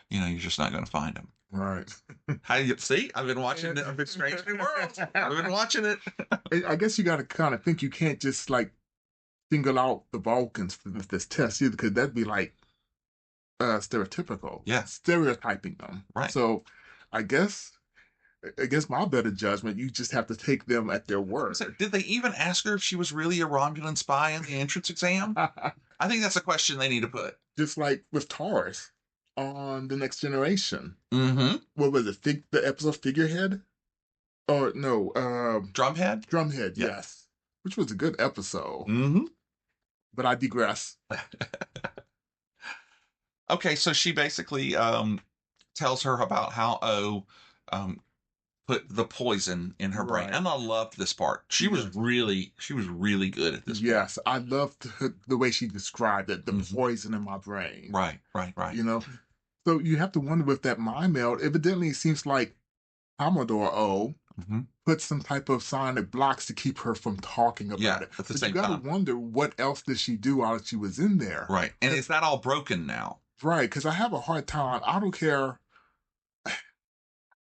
Speaker 8: You're just not going to find them.
Speaker 6: Right.
Speaker 8: How you see? I've been watching it. I've been Strange New Worlds. I've been watching it.
Speaker 6: I guess you got to kind of think you can't just like single out the Vulcans for this test either, because that'd be like stereotypical.
Speaker 8: Yeah.
Speaker 6: Stereotyping them.
Speaker 8: Right.
Speaker 6: So I guess my better judgment, you just have to take them at their word.
Speaker 8: So, did they even ask her if she was really a Romulan spy in the entrance exam? I think that's a question they need to put.
Speaker 6: Just like with Taurus on The Next Generation.
Speaker 8: Mm-hmm.
Speaker 6: What was it? The episode Figurehead? Or no,
Speaker 8: Drumhead?
Speaker 6: Drumhead,
Speaker 8: yeah.
Speaker 6: Yes. Which was a good episode.
Speaker 8: Mm-hmm.
Speaker 6: But I digress.
Speaker 8: Okay, so she basically tells her about how O put the poison in her brain. And I loved this part. She was really good at this.
Speaker 6: Yes, part. I loved the way she described it, the poison in my brain.
Speaker 8: Right.
Speaker 6: So you have to wonder with that mind meld, evidently it seems like Commodore O put some type of sonic blocks to keep her from talking about it.
Speaker 8: At the
Speaker 6: but
Speaker 8: same
Speaker 6: you gotta
Speaker 8: time.
Speaker 6: Wonder what else did she do while she was in there.
Speaker 8: Right. And is that all broken now?
Speaker 6: Right, because I have a hard time. I don't care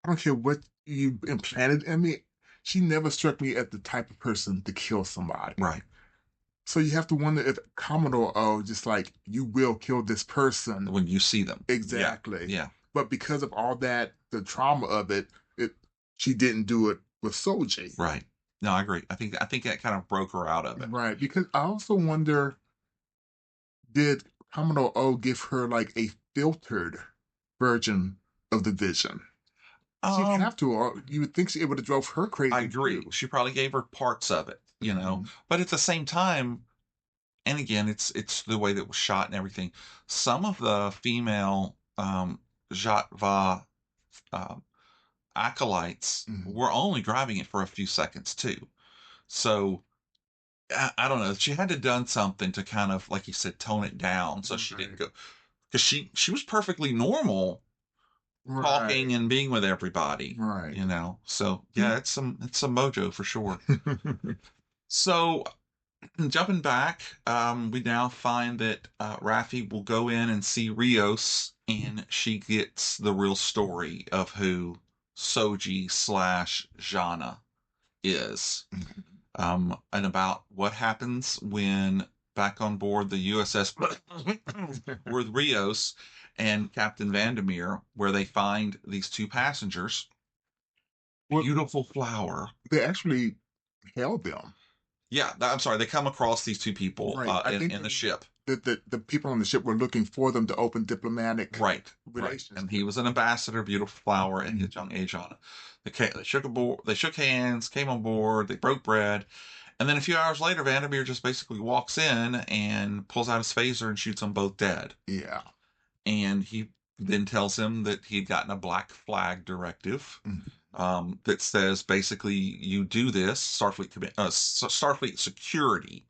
Speaker 6: what you implanted in me. She never struck me as the type of person to kill somebody.
Speaker 8: Right.
Speaker 6: So you have to wonder if Commodore O just like, you will kill this person
Speaker 8: when you see them.
Speaker 6: Exactly.
Speaker 8: Yeah.
Speaker 6: But because of all that, the trauma of it, she didn't do it with Soji.
Speaker 8: Right. No, I agree. I think that kind of broke her out of it.
Speaker 6: Right. Because I also wonder, did Hamino give her like a filtered version of the vision? She'd have to, or you would think it would have drove her crazy.
Speaker 8: I agree.
Speaker 6: Too.
Speaker 8: She probably gave her parts of it, you know. But at the same time, and again, it's the way that it was shot and everything. Some of the female Jatva acolytes were only driving it for a few seconds too. So I don't know. She had to done something to kind of, like you said, tone it down so she didn't go, because she was perfectly normal talking and being with everybody,
Speaker 6: right?
Speaker 8: You know. So yeah, it's some mojo for sure. So jumping back, we now find that Raffi will go in and see Rios, and she gets the real story of who Soji / Jana is, and about what happens when back on board the USS with Rios and Captain Vandermeer, where they find these two passengers. Beautiful flower.
Speaker 6: They actually held them.
Speaker 8: Yeah, I'm sorry. They come across these two people in the ship.
Speaker 6: The people on the ship were looking for them to open diplomatic relations.
Speaker 8: And he was an ambassador, beautiful flower, and his young age on it. They shook hands, came on board, they broke bread, and then a few hours later, Vandermeer just basically walks in and pulls out his phaser and shoots them both dead.
Speaker 6: Yeah.
Speaker 8: And he then tells him that he'd gotten a black flag directive. That says basically you do this. Starfleet security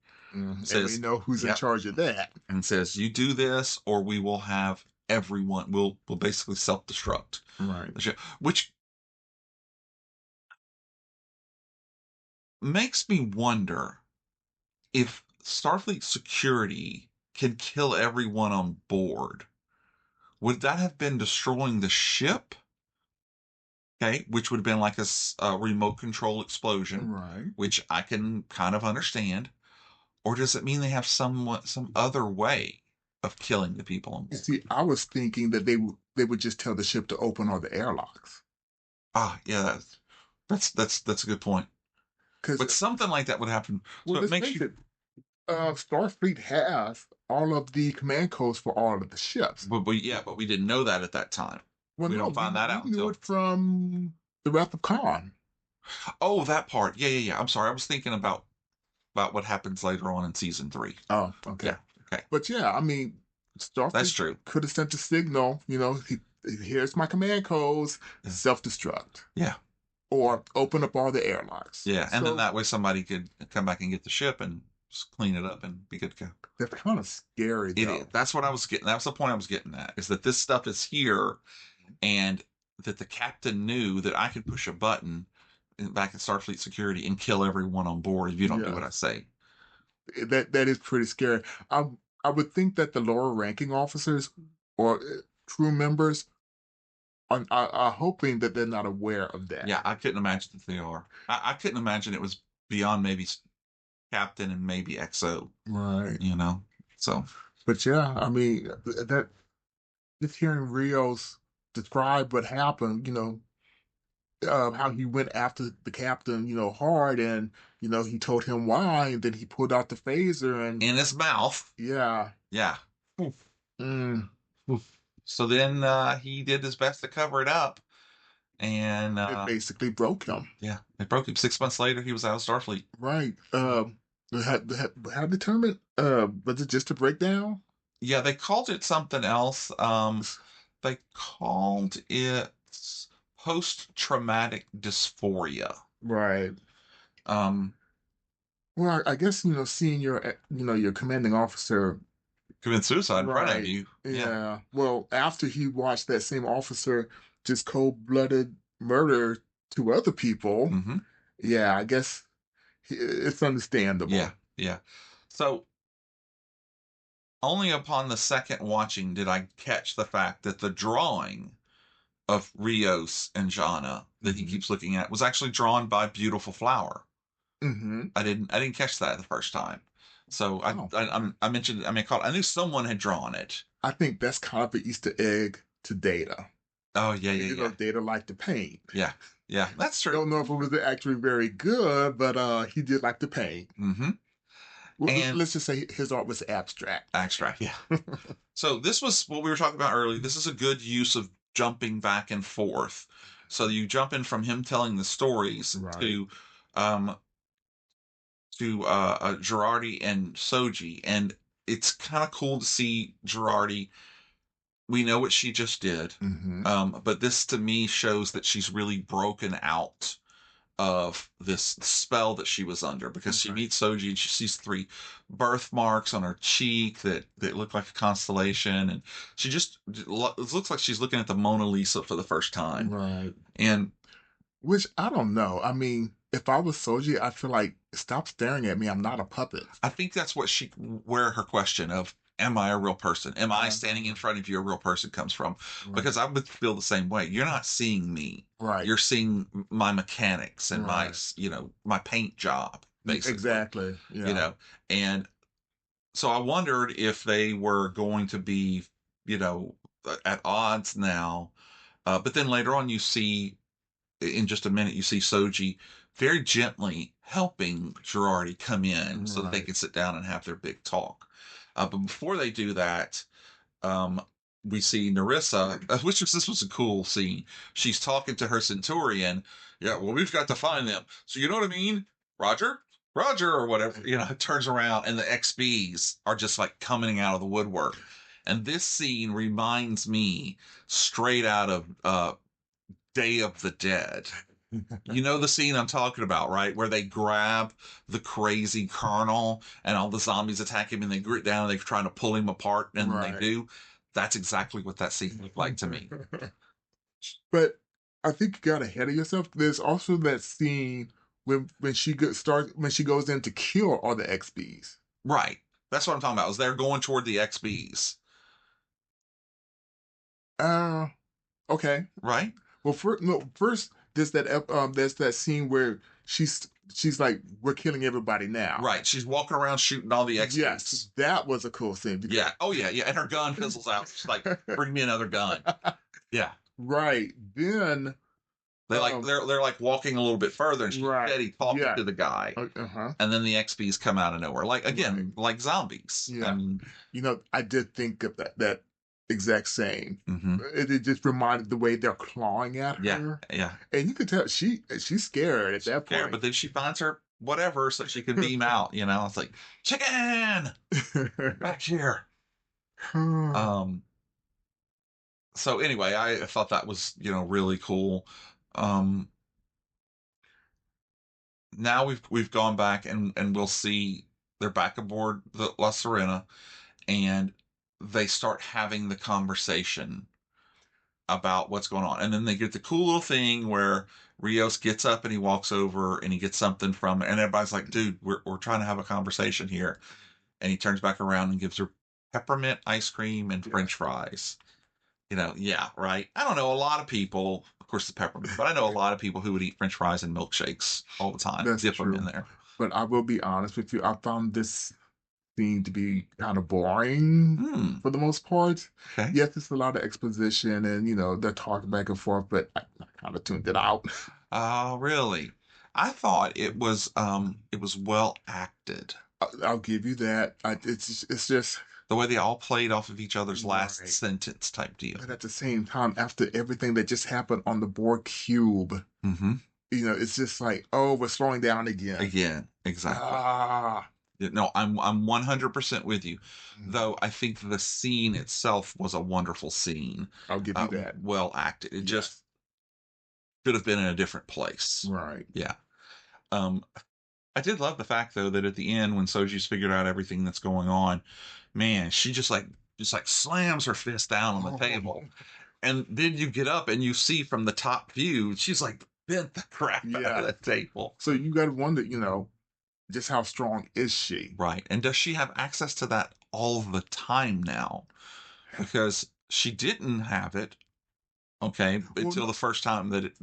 Speaker 8: says,
Speaker 6: and we know who's in charge of that,
Speaker 8: and says you do this or we will have everyone. We'll basically self-destruct.
Speaker 6: Right.
Speaker 8: Which makes me wonder if Starfleet security can kill everyone on board. Would that have been destroying the ship? Okay, which would have been like a remote control explosion,
Speaker 6: right? Which
Speaker 8: I can kind of understand. Or does it mean they have some other way of killing the people on board?
Speaker 6: See, I was thinking that they would just tell the ship to open all the airlocks.
Speaker 8: Ah, yeah, that's a good point. But something like that would happen.
Speaker 6: Well,
Speaker 8: so it makes you.
Speaker 6: Starfleet has all of the command codes for all of the ships.
Speaker 8: But we didn't know that at that time. Well, we don't find that out
Speaker 6: until...
Speaker 8: We
Speaker 6: knew it from the Wrath of Khan.
Speaker 8: Oh, that part. Yeah. I'm sorry. I was thinking about what happens later on in season 3.
Speaker 6: Oh, okay.
Speaker 8: Yeah, okay.
Speaker 6: But yeah, I mean, Starfleet
Speaker 8: That's true.
Speaker 6: Could have sent a signal, here's my command codes, self-destruct.
Speaker 8: Yeah.
Speaker 6: Or open up all the airlocks.
Speaker 8: Yeah, and then that way somebody could come back and get the ship and just clean it up and be good to go.
Speaker 6: That's kind of scary, though.
Speaker 8: It is. That's what I was getting. That's the point I was getting at, is that this stuff is here, and that the captain knew that I could push a button back in Starfleet security and kill everyone on board if you don't do what I say.
Speaker 6: That is pretty scary. I would think that the lower ranking officers or crew members are hoping that they're not aware of that.
Speaker 8: Yeah, I couldn't imagine that they are. I couldn't imagine it was beyond maybe captain and maybe XO.
Speaker 6: Right.
Speaker 8: So.
Speaker 6: But yeah, I mean, that just hearing Rios describe what happened, how he went after the captain, hard, and he told him why, and then he pulled out the phaser and
Speaker 8: in his mouth.
Speaker 6: Yeah.
Speaker 8: So then he did his best to cover it up, and
Speaker 6: it basically broke him.
Speaker 8: Yeah, it broke him. 6 months later, he was out of Starfleet.
Speaker 6: Right. How determined? Was it just a breakdown?
Speaker 8: Yeah, they called it something else. They called it post-traumatic dysphoria.
Speaker 6: Right. Well, I guess seeing your commanding officer
Speaker 8: commit suicide in front of you.
Speaker 6: Yeah. Well, after he watched that same officer just cold-blooded murder 2 other people.
Speaker 8: Mm-hmm.
Speaker 6: Yeah, I guess it's understandable.
Speaker 8: Yeah. So only upon the second watching did I catch the fact that the drawing of Rios and Jana that he keeps looking at was actually drawn by Beautiful Flower.
Speaker 6: Mm-hmm.
Speaker 8: I didn't catch that the first time. So I mentioned, I knew someone had drawn it.
Speaker 6: I think that's kind of an Easter egg to Data.
Speaker 8: Oh, yeah.
Speaker 6: Data liked to paint.
Speaker 8: Yeah, that's true.
Speaker 6: I don't know if it was actually very good, but he did like to paint.
Speaker 8: Mm-hmm. And
Speaker 6: let's just say his art was abstract.
Speaker 8: Abstract, yeah. So this was what we were talking about earlier. This is a good use of jumping back and forth. So you jump in from him telling the stories to Jurati and Soji, and it's kind of cool to see Jurati. We know what she just did, but this to me shows that she's really broken out of this spell that she was under, because she meets Soji and she sees 3 birthmarks on her cheek that look like a constellation, and she just it looks like she's looking at the Mona Lisa for the first time.
Speaker 6: Right.
Speaker 8: And
Speaker 6: which I don't know. I mean, if I was Soji, I feel like, stop staring at me. I'm not a puppet.
Speaker 8: I think that's where her question of, am I a real person? Am I standing in front of you a real person comes from? Because I would feel the same way. You're not seeing me.
Speaker 6: Right.
Speaker 8: You're seeing my mechanics and my paint job, basically.
Speaker 6: Exactly. Yeah.
Speaker 8: And so I wondered if they were going to be, at odds now. But then later on, you see, in just a minute, you see Soji very gently helping Jurati come in so that they can sit down and have their big talk. But before they do that, we see Narissa, this was a cool scene. She's talking to her Centurion. Yeah, well, we've got to find them. So you know what I mean? Roger, or whatever. Turns around and the XBs are just like coming out of the woodwork. And this scene reminds me straight out of Day of the Dead. You know the scene I'm talking about, right? Where they grab the crazy colonel and all the zombies attack him and they grit down and they're trying to pull him apart, and they do. That's exactly what that scene looked like to me.
Speaker 6: But I think you got ahead of yourself. There's also that scene when she goes in to kill all the XBs.
Speaker 8: Right. That's what I'm talking about. Is they're going toward the XBs.
Speaker 6: Okay.
Speaker 8: Right.
Speaker 6: Well, first there's that scene where she's like, we're killing everybody now.
Speaker 8: Right. She's walking around shooting all the XBs.
Speaker 6: Yes, that was a cool scene.
Speaker 8: Yeah. Oh yeah. And her gun fizzles out. She's like, bring me another gun. Yeah.
Speaker 6: Right. Then
Speaker 8: they're like walking a little bit further, and she's steady talking to the guy. And then the XBs come out of nowhere, like like zombies.
Speaker 6: Yeah. I did think of that exact same. It just reminded the way they're clawing at her. Yeah. And you could tell she's scared at that point.
Speaker 8: But then she finds her whatever so she can beam out. It's like, chicken back here. So anyway, I thought that was really cool. Now we've gone back and we'll see they're back aboard the La Sirena, and they start having the conversation about what's going on. And then they get the cool little thing where Rios gets up and he walks over and he gets something from it. And everybody's like, dude, we're trying to have a conversation here. And he turns back around and gives her peppermint ice cream and French fries. Yeah, right. I don't know a lot of people, of course, the peppermint, but I know a lot of people who would eat French fries and milkshakes all the time.
Speaker 6: That's
Speaker 8: dip
Speaker 6: true.
Speaker 8: them in there.
Speaker 6: But I will be honest with you, I found this scene to be kind of boring for the most part.
Speaker 8: Okay.
Speaker 6: Yes, it's a lot of exposition and they're talking back and forth, but I kind of tuned it out.
Speaker 8: Oh, really? I thought it was well acted.
Speaker 6: I'll give you that. It's just
Speaker 8: the way they all played off of each other's last sentence type deal.
Speaker 6: But at the same time, after everything that just happened on the Borg cube, it's just like, oh, we're slowing down again.
Speaker 8: Again, exactly. No, I'm 100% with you. Though I think the scene itself was a wonderful scene.
Speaker 6: I'll give you that.
Speaker 8: Well acted. It just could have been in a different place.
Speaker 6: Right.
Speaker 8: Yeah. I did love the fact though that at the end when Soji's figured out everything that's going on, man, she just like slams her fist down on the table. And then you get up and you see from the top view, she's like bent the crap out of the table.
Speaker 6: So you got to wonder, just how strong is she?
Speaker 8: Right. And does she have access to that all the time now? Because she didn't have it, until the first time that it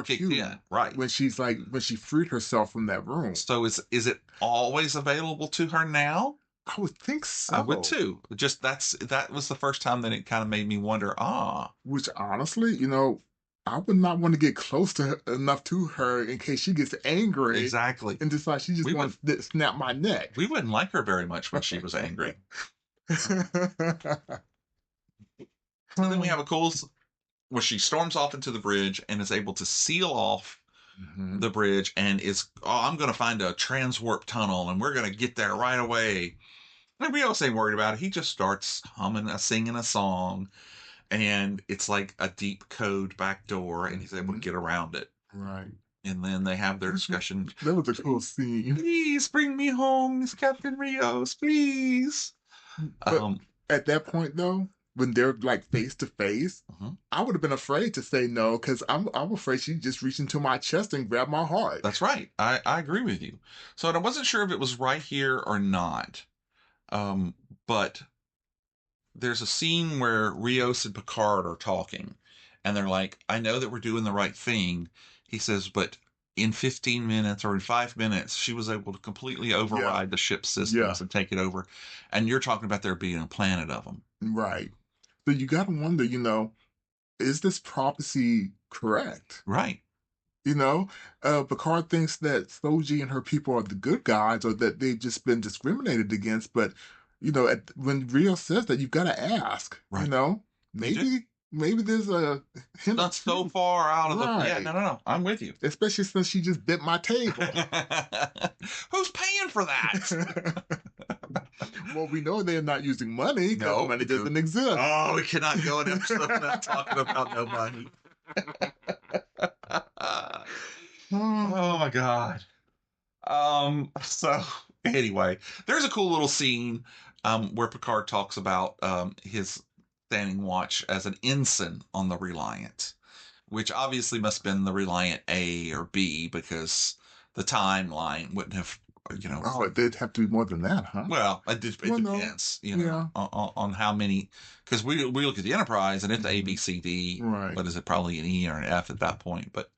Speaker 8: kicked in. Right.
Speaker 6: When she freed herself from that room.
Speaker 8: So is it always available to her now?
Speaker 6: I would think so.
Speaker 8: I would too. Just that was the first time that it kind of made me wonder,
Speaker 6: Which honestly, I would not want to get close to her enough to her in case she gets angry.
Speaker 8: Exactly.
Speaker 6: And decides she just wants to snap my neck.
Speaker 8: We wouldn't like her very much when she was angry. So then we have a cool where she storms off into the bridge and is able to seal off the bridge and I'm going to find a transwarp tunnel and we're going to get there right away. And Rios ain't worried about it. He just starts singing a song, and it's like a deep code back door, and he's able to get around it.
Speaker 6: Right.
Speaker 8: And then they have their discussion.
Speaker 6: That was a cool scene.
Speaker 8: Please bring me home, Miss Captain Rios, please.
Speaker 6: But at that point, though, when they're like face to face, I would have been afraid to say no because I'm afraid she'd just reach into my chest and grab my heart.
Speaker 8: That's right. I agree with you. So I wasn't sure if it was right here or not. But there's a scene where Rios and Picard are talking, and they're like, I know that we're doing the right thing. He says, but in 15 minutes or in 5 minutes, she was able to completely override the ship's systems and take it over. And you're talking about there being a planet of them.
Speaker 6: Right. So you got to wonder, is this prophecy correct?
Speaker 8: Right.
Speaker 6: Picard thinks that Soji and her people are the good guys or that they've just been discriminated against. But, when Rios says that, you've got to ask, maybe there's a hint.
Speaker 8: Not so far out of the... Yeah, no. I'm with you.
Speaker 6: Especially since she just bit my table.
Speaker 8: Who's paying for that?
Speaker 6: Well, we know they're not using money because money doesn't exist.
Speaker 8: Oh, we cannot go an episode without talking about no money. Oh my God. So anyway, there's a cool little scene where Picard talks about his standing watch as an ensign on the Reliant, which obviously must have been the Reliant A or B because the timeline wouldn't have,
Speaker 6: Oh, it did have to be more than that, huh?
Speaker 8: Well, it depends, on how many, because we look at the Enterprise and it's A, B, C, D.
Speaker 6: Right.
Speaker 8: What is it? Probably an E or an F at that point, but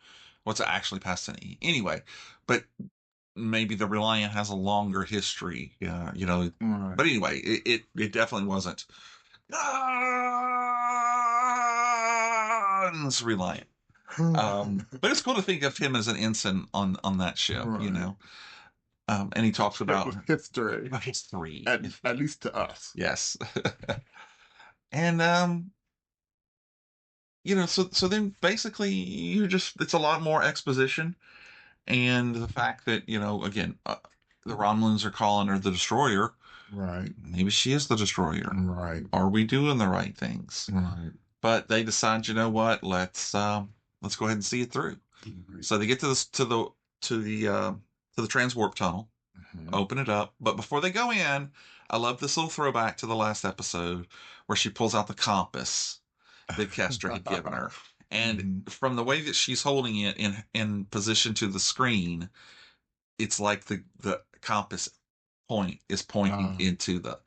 Speaker 8: what's actually past an E? Anyway, but maybe the Reliant has a longer history,
Speaker 6: Right.
Speaker 8: But anyway, it definitely wasn't. It's Reliant. But it's cool to think of him as an ensign on that ship,
Speaker 6: Right.
Speaker 8: And he talks about
Speaker 6: history.
Speaker 8: History.
Speaker 6: At least to us.
Speaker 8: Yes. And so then basically it's a lot more exposition, and the fact that again the Romulans are calling her the Destroyer.
Speaker 6: Right.
Speaker 8: Maybe she is the Destroyer.
Speaker 6: Right.
Speaker 8: Are we doing the right things?
Speaker 6: Right.
Speaker 8: But they decide, what? Let's go ahead and see it through.
Speaker 6: Right.
Speaker 8: So they get to the transwarp tunnel, open it up. But before they go in, I love this little throwback to the last episode where she pulls out the compass that Kestra had given her. And from the way that she's holding it in position to the screen, it's like the compass point is pointing into the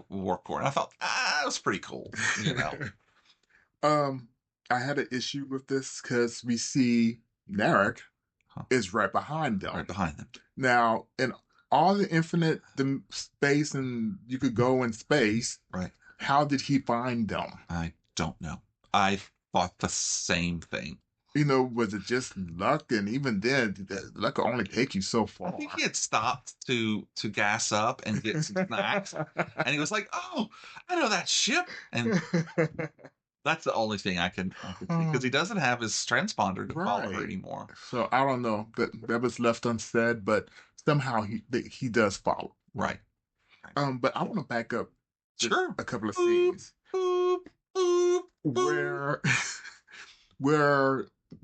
Speaker 8: warp core. And I thought, that was pretty cool,
Speaker 6: I had an issue with this because we see Narek is right behind them.
Speaker 8: Right behind them.
Speaker 6: Now, in all the infinite space and you could go in space,
Speaker 8: right?
Speaker 6: How did he find them?
Speaker 8: I don't know. I thought the same thing.
Speaker 6: Was it just luck? And even then, luck will only take you so far.
Speaker 8: I think he had stopped to gas up and get some snacks. And he was like, oh, I know that ship. And that's the only thing I can see. Because he doesn't have his transponder to follow her anymore.
Speaker 6: So I don't know. That was left unsaid, but somehow he does follow.
Speaker 8: Right.
Speaker 6: But I want to back up
Speaker 8: a
Speaker 6: couple of scenes. Where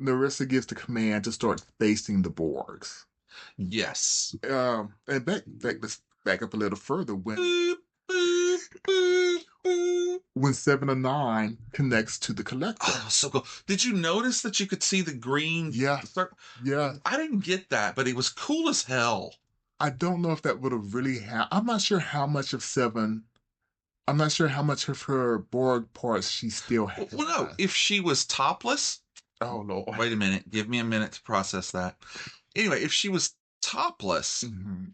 Speaker 6: Narissa gives the command to start spacing the Borgs.
Speaker 8: Yes.
Speaker 6: And let's back up a little further when 709 connects to the collector.
Speaker 8: Oh, so cool. Did you notice that you could see the green?
Speaker 6: Yeah. Yeah.
Speaker 8: I didn't get that, but it was cool as hell.
Speaker 6: I don't know if that would have really I'm not sure how much of I'm not sure how much of her Borg parts she still has.
Speaker 8: Well, no. If she was topless...
Speaker 6: Oh, Lord.
Speaker 8: Wait a minute. Give me a minute to process that. Anyway, if she was topless,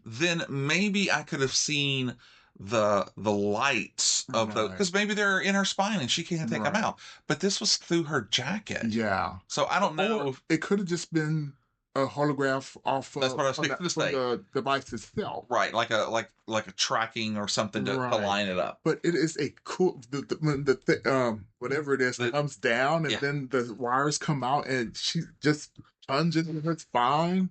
Speaker 8: then maybe I could have seen the lights of the, because maybe they're in her spine and she can't take them out. But this was through her jacket.
Speaker 6: Yeah.
Speaker 8: So I don't know.
Speaker 6: It could have just been a holograph off
Speaker 8: That's what I was
Speaker 6: from the device itself.
Speaker 8: Right, like a tracking or something to line it up.
Speaker 6: But it is a cool whatever it is comes down and then the wires come out and she just plunges in her spine.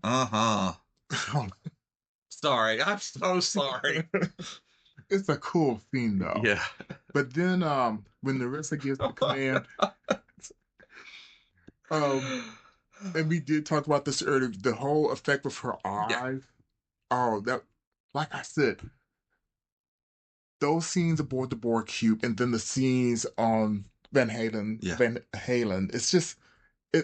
Speaker 8: Sorry, I'm so sorry.
Speaker 6: It's a cool scene though.
Speaker 8: Yeah.
Speaker 6: But then when Narissa gives the command, and we did talk about this earlier, the whole effect with her eyes. Yeah. Oh, that, like I said, those scenes aboard the Borg cube and then the scenes on Van Halen, it's just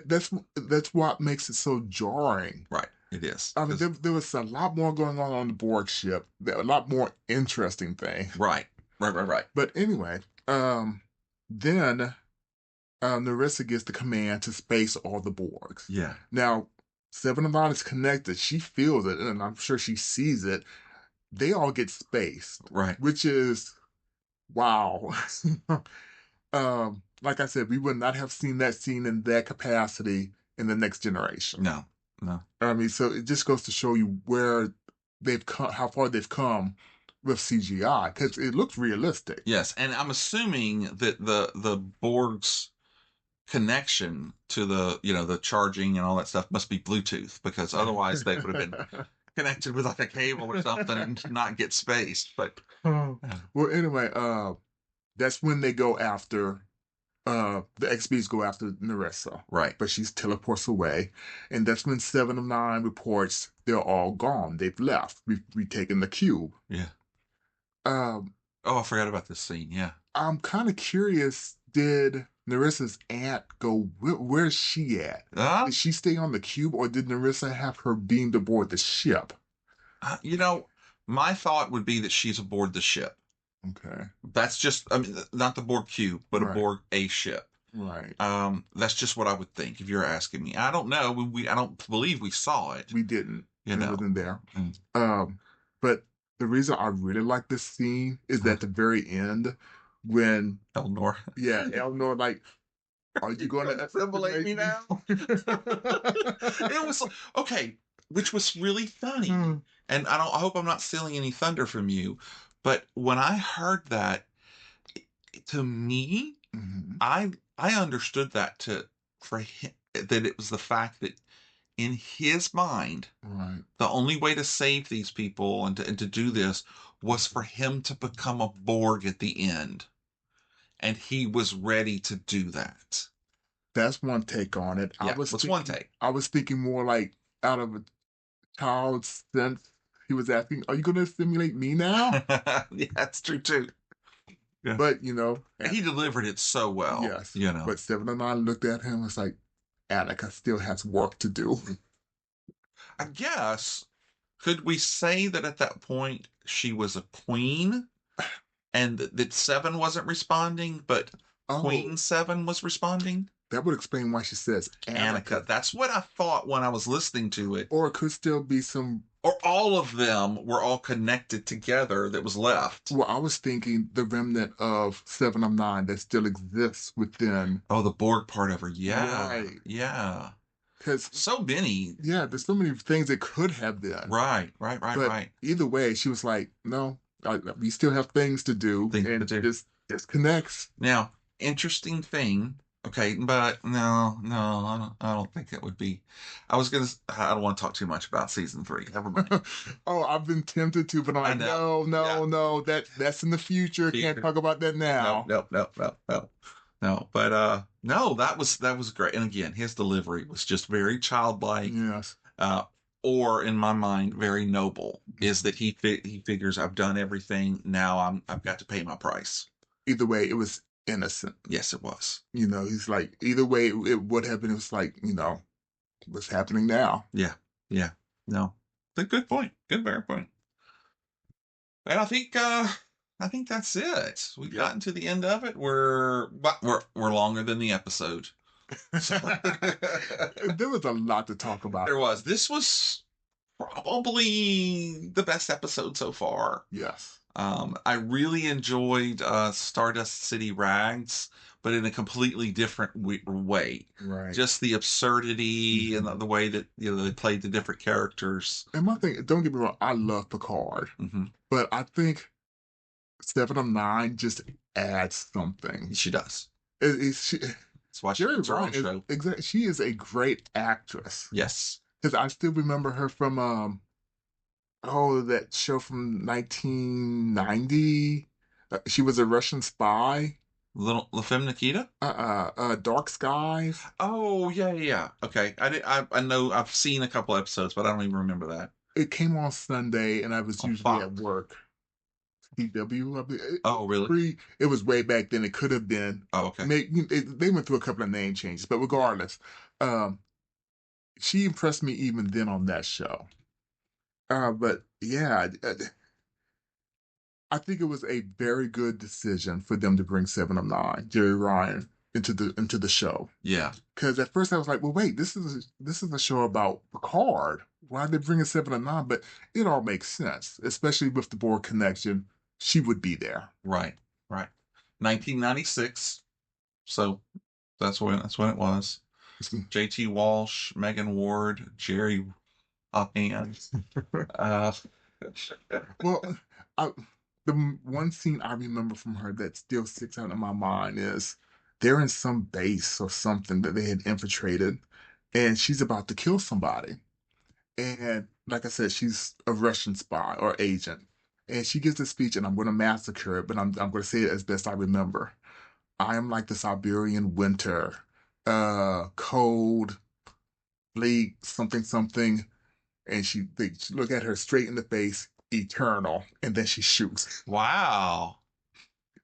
Speaker 6: that's what makes it so jarring.
Speaker 8: Right. It is.
Speaker 6: I mean, there was a lot more going on the Borg ship. A lot more interesting things.
Speaker 8: Right.
Speaker 6: But anyway, then Narissa gets the command to space all the Borgs.
Speaker 8: Yeah.
Speaker 6: Now, 7 of 9 is connected. She feels it, and I'm sure she sees it. They all get spaced.
Speaker 8: Right.
Speaker 6: Which is, wow. Like I said, we would not have seen that scene in that capacity in the Next Generation.
Speaker 8: No.
Speaker 6: I mean, so it just goes to show you where they've come, how far they've come with CGI, because it looks realistic.
Speaker 8: Yes, and I'm assuming that the Borg's connection to the charging and all that stuff must be Bluetooth, because otherwise they would have been connected with like a cable or something and not get spaced. But
Speaker 6: well, anyway, that's when they go after. The XBs go after Narissa.
Speaker 8: Right.
Speaker 6: But she teleports away. And that's when 7 of 9 reports they're all gone. They've left. We've taken the cube.
Speaker 8: Yeah. I forgot about this scene. Yeah.
Speaker 6: I'm kind of curious, did Narissa's aunt go, where's she at? Did she stay on the cube, or did Narissa have her beamed aboard the ship?
Speaker 8: My thought would be that she's aboard the ship.
Speaker 6: Okay.
Speaker 8: That's just, I mean, not the Borg cube, but aboard a ship.
Speaker 6: Right.
Speaker 8: That's just what I would think if you're asking me. I don't know. I don't believe we saw it.
Speaker 6: We didn't.
Speaker 8: It
Speaker 6: wasn't there. But the reason I really like this scene is at the very end when
Speaker 8: Elnor.
Speaker 6: Yeah, Elnor, like, are you going to
Speaker 8: assimilate me now? It was okay, which was really funny. And I hope I'm not stealing any thunder from you. But when I heard that, to me, I understood that for him, that it was the fact that in his mind, the only way to save these people and to do this was for him to become a Borg at the end, and he was ready to do that.
Speaker 6: That's one take on it.
Speaker 8: Yeah, what's one take?
Speaker 6: I was thinking more like out of a child's sense. He was asking, "Are you going to assimilate me now?"
Speaker 8: Yeah, that's true too. Yeah.
Speaker 6: But
Speaker 8: he delivered it so well.
Speaker 6: Yes, But 7 of 9 looked at him and was like, "Annika still has work to do."
Speaker 8: I guess, could we say that at that point she was a queen, and that 7 wasn't responding, but Queen 7 was responding?
Speaker 6: That would explain why she says
Speaker 8: Annika. That's what I thought when I was listening to it.
Speaker 6: Or it could still be some...
Speaker 8: Or all of them were all connected together that was left.
Speaker 6: Well, I was thinking the remnant of 7 of 9 that still exists within...
Speaker 8: Oh, the Borg part of her. Yeah.
Speaker 6: Right.
Speaker 8: Yeah.
Speaker 6: Because...
Speaker 8: So many.
Speaker 6: Yeah, there's so many things it could have been.
Speaker 8: Right.
Speaker 6: But either way, she was like, no, we still have things to do. And it disconnects.
Speaker 8: Now, interesting thing... Okay, but no, I don't think it would be. I don't want to talk too much about season 3. Never mind.
Speaker 6: Oh, I've been tempted to, but I'm like, no, that's in the future. Can't talk about that now.
Speaker 8: No. But no, that was great. And again, his delivery was just very childlike.
Speaker 6: Yes.
Speaker 8: Or in my mind, very noble. Is that he figures I've done everything. Now I've got to pay my price.
Speaker 6: Either way, it was innocent.
Speaker 8: Yes, it was.
Speaker 6: He's like, either way it would have been. It was like, what's happening now?
Speaker 8: Yeah. No, it's a good point. Very point. And I think that's it. We've gotten to the end of it. We're longer than the episode.
Speaker 6: There was a lot to talk about.
Speaker 8: There was. This was probably the best episode so far.
Speaker 6: Yes.
Speaker 8: I really enjoyed Stardust City Rags, but in a completely different way.
Speaker 6: Right.
Speaker 8: Just the absurdity and the way that they played the different characters.
Speaker 6: And my thing, don't get me wrong, I love Picard, but I think 7 of 9 just adds something.
Speaker 8: She does.
Speaker 6: That's why
Speaker 8: Jeri Ryan
Speaker 6: exactly. She is a great actress.
Speaker 8: Yes.
Speaker 6: Because I still remember her from that show from 1990. She was a Russian spy.
Speaker 8: La Femme Nikita?
Speaker 6: Dark Skies.
Speaker 8: Oh, yeah. Okay. I know I've seen a couple episodes, but I don't even remember that.
Speaker 6: It came on Sunday, and I was usually at work. CW.
Speaker 8: Oh, really?
Speaker 6: It was way back then. It could have been.
Speaker 8: Oh, okay.
Speaker 6: They went through a couple of name changes, but regardless, she impressed me even then on that show. But yeah, I think it was a very good decision for them to bring 7 of 9, Jeri Ryan, into the show.
Speaker 8: Yeah.
Speaker 6: Because at first I was like, well, wait, this is a show about Picard. Why did they bring in 7 of 9? But it all makes sense, especially with the Borg connection. She would be there.
Speaker 8: Right. 1996. So that's when it was. J.T. Walsh, Megan Ward, Jeri Ryan.
Speaker 6: Well, the one scene I remember from her that still sticks out in my mind is they're in some base or something that they had infiltrated, and she's about to kill somebody. And like I said, she's a Russian spy or agent. And she gives a speech, and I'm going to massacre it, but I'm going to say it as best I remember. I am like the Siberian winter, cold, bleak, something. And they look at her straight in the face, eternal, and then she shoots.
Speaker 8: Wow.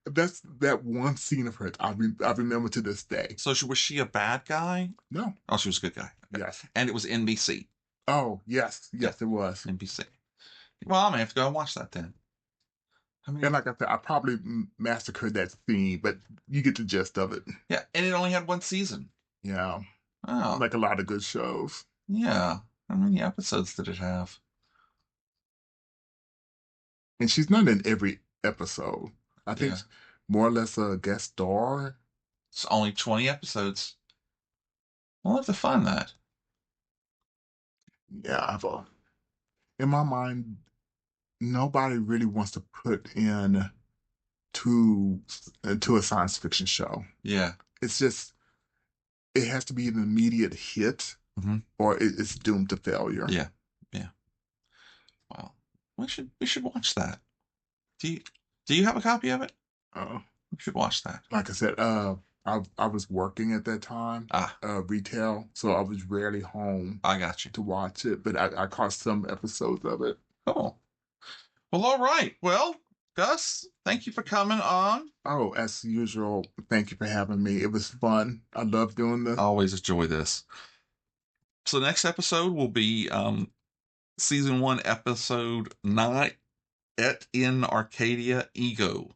Speaker 6: That's that one scene of her I remember to this day.
Speaker 8: So was she a bad guy?
Speaker 6: No.
Speaker 8: Oh, she was a good guy. Okay.
Speaker 6: Yes.
Speaker 8: And it was NBC.
Speaker 6: Oh, yes, it was.
Speaker 8: NBC. Well, I'm going to have to go and watch that then.
Speaker 6: And like I said, I probably massacred that scene, but you get the gist of it.
Speaker 8: Yeah, and it only had one season.
Speaker 6: Yeah.
Speaker 8: Oh.
Speaker 6: Like a lot of good shows.
Speaker 8: Yeah. How many episodes did it have?
Speaker 6: And she's not in every episode. I think more or less a guest star.
Speaker 8: It's only 20 episodes. We'll have to find that.
Speaker 6: Yeah, in my mind, nobody really wants to put in to a science fiction show.
Speaker 8: Yeah.
Speaker 6: It's just, it has to be an immediate hit or it's doomed to failure.
Speaker 8: Yeah. Wow. We should watch that. Do you have a copy of it? We should watch that.
Speaker 6: Like I said, I was working at that time, retail, so I was rarely home.
Speaker 8: I got you.
Speaker 6: To watch it, but I caught some episodes of it.
Speaker 8: Cool. Well, all right. Well, Gus, thank you for coming on.
Speaker 6: Oh, as usual, thank you for having me. It was fun. I love doing this.
Speaker 8: I always enjoy this. So the next episode will be season 1, episode 9, Et in Arcadia Ego,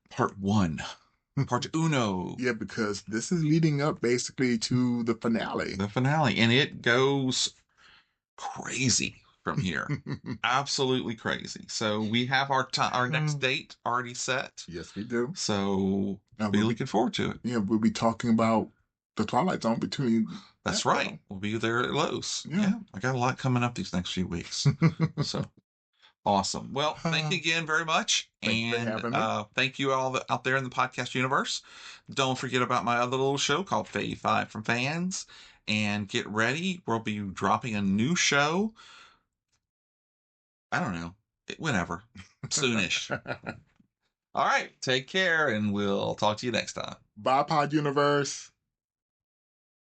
Speaker 8: part 1. Part uno.
Speaker 6: Yeah, because this is leading up basically to the finale.
Speaker 8: And it goes crazy from here. Absolutely crazy. So we have our next date already set.
Speaker 6: Yes, we do.
Speaker 8: So be looking forward to it.
Speaker 6: Yeah, we'll be talking about the Twilight Zone between.
Speaker 8: That's right. We'll be there at Lowe's. Yeah. I got a lot coming up these next few weeks. So awesome. Well, thank you again very much.
Speaker 6: Thanks for having me.
Speaker 8: Thank you all out there in the podcast universe. Don't forget about my other little show called Fave from Fans. And get ready. We'll be dropping a new show. I don't know. Whenever. Soonish. All right. Take care, and we'll talk to you next time.
Speaker 6: Bye, Pod Universe.